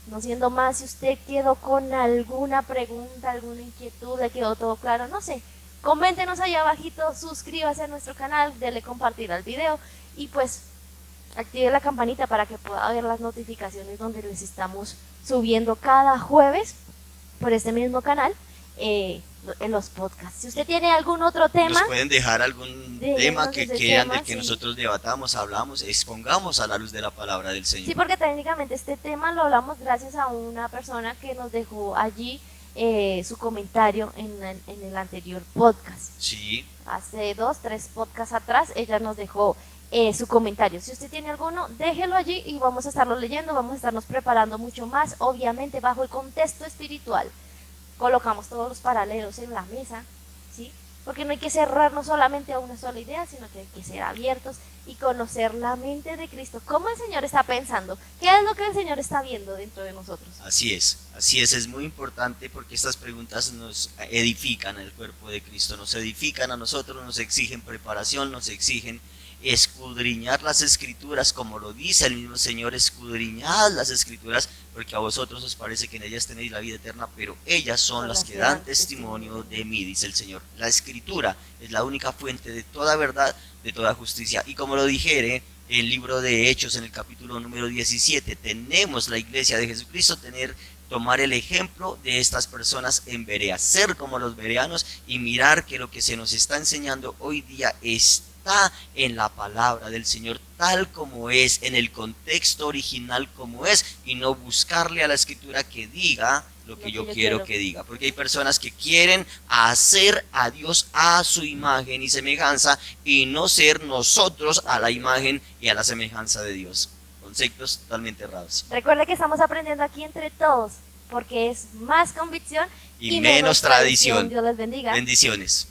No siendo más, si usted quedó con alguna pregunta, alguna inquietud, le quedó todo claro, no sé, coméntenos allá abajito, suscríbase a nuestro canal, dele compartir al video y pues active la campanita para que pueda ver las notificaciones donde les estamos subiendo cada jueves por este mismo canal en los podcasts. Si usted tiene algún otro tema, nos pueden dejar algún tema que quieran de que nosotros debatamos, hablamos, expongamos a la luz de la palabra del Señor. Sí, porque técnicamente este tema lo hablamos gracias a una persona que nos dejó allí su comentario en el anterior podcast. Sí. Hace 2-3 podcasts atrás ella nos dejó su comentario. Si usted tiene alguno, déjelo allí y vamos a estarlo leyendo, vamos a estarnos preparando mucho más, obviamente bajo el contexto espiritual. Colocamos todos los paralelos en la mesa, ¿sí? Porque no hay que cerrarnos solamente a una sola idea, sino que hay que ser abiertos y conocer la mente de Cristo. ¿Cómo el Señor está pensando? ¿Qué es lo que el Señor está viendo dentro de nosotros? Así es muy importante porque estas preguntas nos edifican el cuerpo de Cristo, nos edifican a nosotros, nos exigen preparación, nos exigen escudriñar las escrituras, como lo dice el mismo Señor, escudriñad las escrituras, porque a vosotros os parece que en ellas tenéis la vida eterna, pero ellas son las que dan testimonio de mí, dice el Señor. La escritura es la única fuente de toda verdad, de toda justicia, y como lo dijere en el libro de Hechos, en el capítulo número 17, tenemos la iglesia de Jesucristo, tomar el ejemplo de estas personas en Berea, ser como los bereanos y mirar que lo que se nos está enseñando hoy día está en la palabra del Señor tal como es, en el contexto original como es, y no buscarle a la escritura que diga lo que yo quiero que diga, porque hay personas que quieren hacer a Dios a su imagen y semejanza y no ser nosotros a la imagen y a la semejanza de Dios. Conceptos totalmente errados. Recuerde que estamos aprendiendo aquí entre todos, porque es más convicción y menos tradición. Dios les bendiga. Bendiciones.